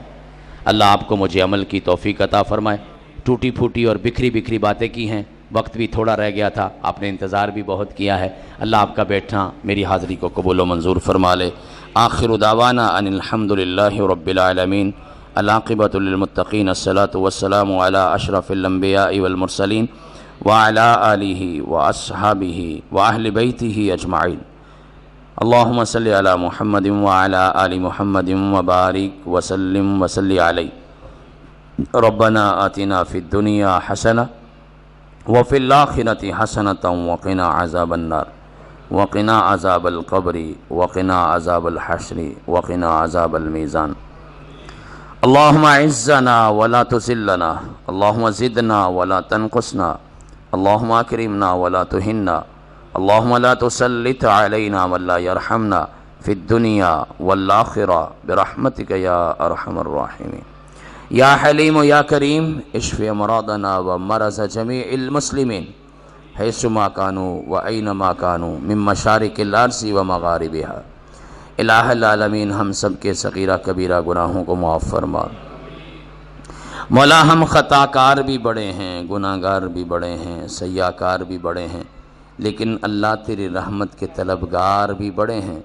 اللہ آپ کو مجھے عمل کی توفیق عطا فرمائے. ٹوٹی پھوٹی اور بکھری بکھری باتیں کی ہیں, وقت بھی تھوڑا رہ گیا تھا, آپ نے انتظار بھی بہت کیا ہے. اللہ آپ کا بیٹھنا میری حاضری کو قبول و منظور فرما لے. آخر دعوانا ان الحمدللہ رب العالمین. العاقبۃ للمتقین. الصلاۃ والسلام علی اشرف الانبیاء والمرسلین وعلی آلہ واصحابہ واہل بیتہ اجمعین. اللہم صلی علی محمد وعلی آل محمد وبارک وسلم وصلی علیہ. ربنا آتنا فی الدنیا حسنہ وفی الآخرۃ حسنۃ وقنا عذاب النار وقنا عذاب القبر وقنا عذاب الحشر وقنا عذاب المیزان. اللہم اعزنا ولا تذلنا, اللہم زدنا ولا تنقصنا, اللہم اکرمنا ولا تہنا, اللہم لا تسلط علینا من لا یرحمنا فی الدنیا والآخرہ برحمتک یا ارحم الراحمین. یا حلیم یا کریم اشف امراضنا و مرض جمیع المسلمین حیث ما کانوا و اینما کانوا من مشارق الارض و مغاربها. الہ العالمین ہم سب کے صغیرہ کبیرہ گناہوں کو معاف فرما. مولا ہم خطا کار بھی بڑے ہیں, گناہ گار بھی بڑے ہیں, سیاہ کار بھی بڑے ہیں, لیکن اللہ تیری رحمت کے طلبگار بھی بڑے ہیں.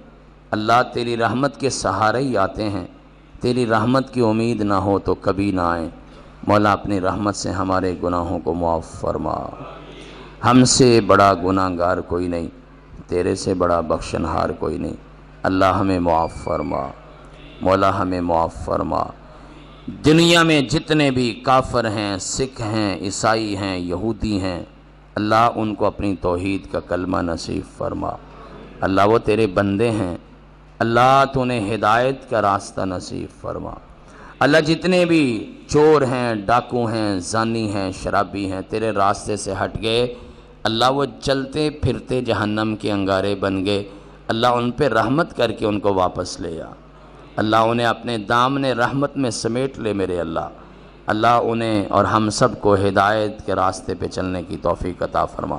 اللہ تیری رحمت کے سہارے ہی آتے ہیں, تیری رحمت کی امید نہ ہو تو کبھی نہ آئیں. مولا اپنی رحمت سے ہمارے گناہوں کو معاف فرما. ہم سے بڑا گناہ گار کوئی نہیں, تیرے سے بڑا بخشنہار کوئی نہیں. اللہ ہمیں معاف فرما, مولا ہمیں معاف فرما. دنیا میں جتنے بھی کافر ہیں, سکھ ہیں, عیسائی ہیں, یہودی ہیں, اللہ ان کو اپنی توحید کا کلمہ نصیب فرما. اللہ وہ تیرے بندے ہیں, اللہ تو انہیں ہدایت کا راستہ نصیب فرما. اللہ جتنے بھی چور ہیں, ڈاکو ہیں, زانی ہیں, شرابی ہیں, تیرے راستے سے ہٹ گئے, اللہ وہ چلتے پھرتے جہنم کے انگارے بن گئے. اللہ ان پہ رحمت کر کے ان کو واپس لے آ. اللہ انہیں اپنے دامن رحمت میں سمیٹ لے میرے اللہ. اللہ انہیں اور ہم سب کو ہدایت کے راستے پہ چلنے کی توفیق عطا فرما.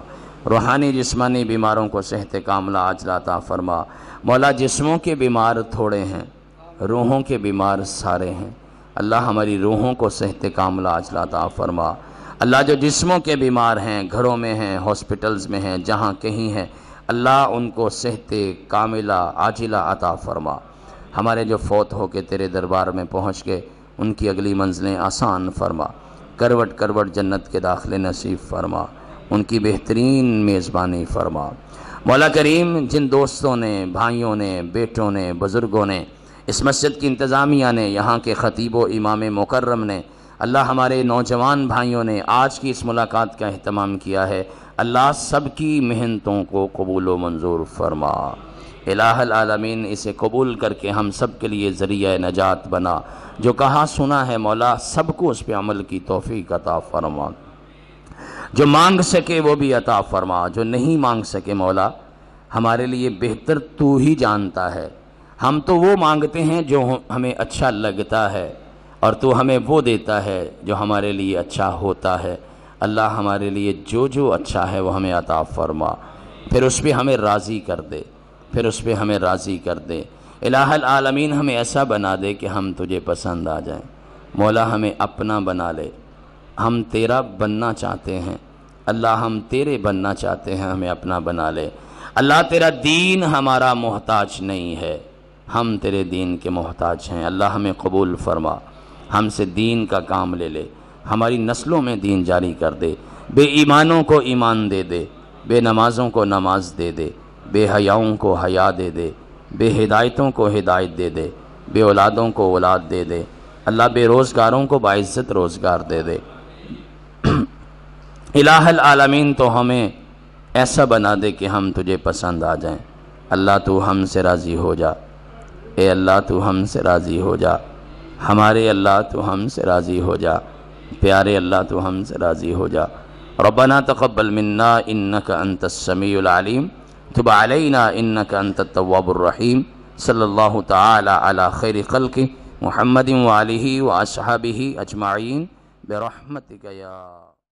روحانی جسمانی بیماروں کو صحت کاملہ عاجلہ عطا فرما. مولا جسموں کے بیمار تھوڑے ہیں, روحوں کے بیمار سارے ہیں. اللہ ہماری روحوں کو صحت کاملہ عاجلہ عطا فرما. اللہ جو جسموں کے بیمار ہیں, گھروں میں ہیں, ہاسپٹلز میں ہیں, جہاں کہیں ہیں, اللہ ان کو صحت کاملہ عاجلہ عطا فرما. ہمارے جو فوت ہو کے تیرے دربار میں پہنچ گئے ان کی اگلی منزلیں آسان فرما. کروٹ کروٹ جنت کے داخلے نصیب فرما, ان کی بہترین میزبانی فرما. مولا کریم جن دوستوں نے, بھائیوں نے, بیٹوں نے, بزرگوں نے, اس مسجد کی انتظامیہ نے, یہاں کے خطیب و امام مکرم نے, اللہ ہمارے نوجوان بھائیوں نے آج کی اس ملاقات کا اہتمام کیا ہے, اللہ سب کی محنتوں کو قبول و منظور فرما. الہ العالمین اسے قبول کر کے ہم سب کے لیے ذریعہ نجات بنا. جو کہا سنا ہے مولا سب کو اس پہ عمل کی توفیق عطا فرما. جو مانگ سکے وہ بھی عطا فرما, جو نہیں مانگ سکے مولا ہمارے لیے بہتر تو ہی جانتا ہے. ہم تو وہ مانگتے ہیں جو ہمیں اچھا لگتا ہے, اور تو ہمیں وہ دیتا ہے جو ہمارے لیے اچھا ہوتا ہے. اللہ ہمارے لیے جو جو اچھا ہے وہ ہمیں عطا فرما, پھر اس پہ ہمیں راضی کر دے, پھر اس پہ ہمیں راضی کر دے. الہ العالمین ہمیں ایسا بنا دے کہ ہم تجھے پسند آ جائیں. مولا ہمیں اپنا بنا لے, ہم تیرا بننا چاہتے ہیں. اللہ ہم تیرے بننا چاہتے ہیں، ہمیں اپنا بنا لے۔ اللہ تیرا دین ہمارا محتاج نہیں ہے، ہم تیرے دین کے محتاج ہیں۔ اللہ ہمیں قبول فرما، ہم سے دین کا کام لے لے، ہماری نسلوں میں دین جاری کر دے، بے ایمانوں کو ایمان دے دے، بے نمازوں کو نماز دے دے، بے حیاؤں کو حیا دے دے، بے ہدایتوں کو ہدایت دے دے، بے اولادوں کو اولاد دے دے، اللہ بے روزگاروں کو باعزت روزگار دے دے۔ الہ العالمین تو ہمیں ایسا بنا دے کہ ہم تجھے پسند آ جائیں۔ اللہ تو ہم سے راضی ہو جا، اے اللہ تو ہم سے راضی ہو جا، ہمارے اللہ تو ہم سے راضی ہو جا، پیارے اللہ تو ہم سے راضی ہو جا۔ ربنا تقبل منا انک انت السمیع العلیم تب علینا انک انت التواب الرحیم۔ صلی اللہ تعالی علی خیر خلق محمد وآلہ واصحابہ اجمعین برحمتک یا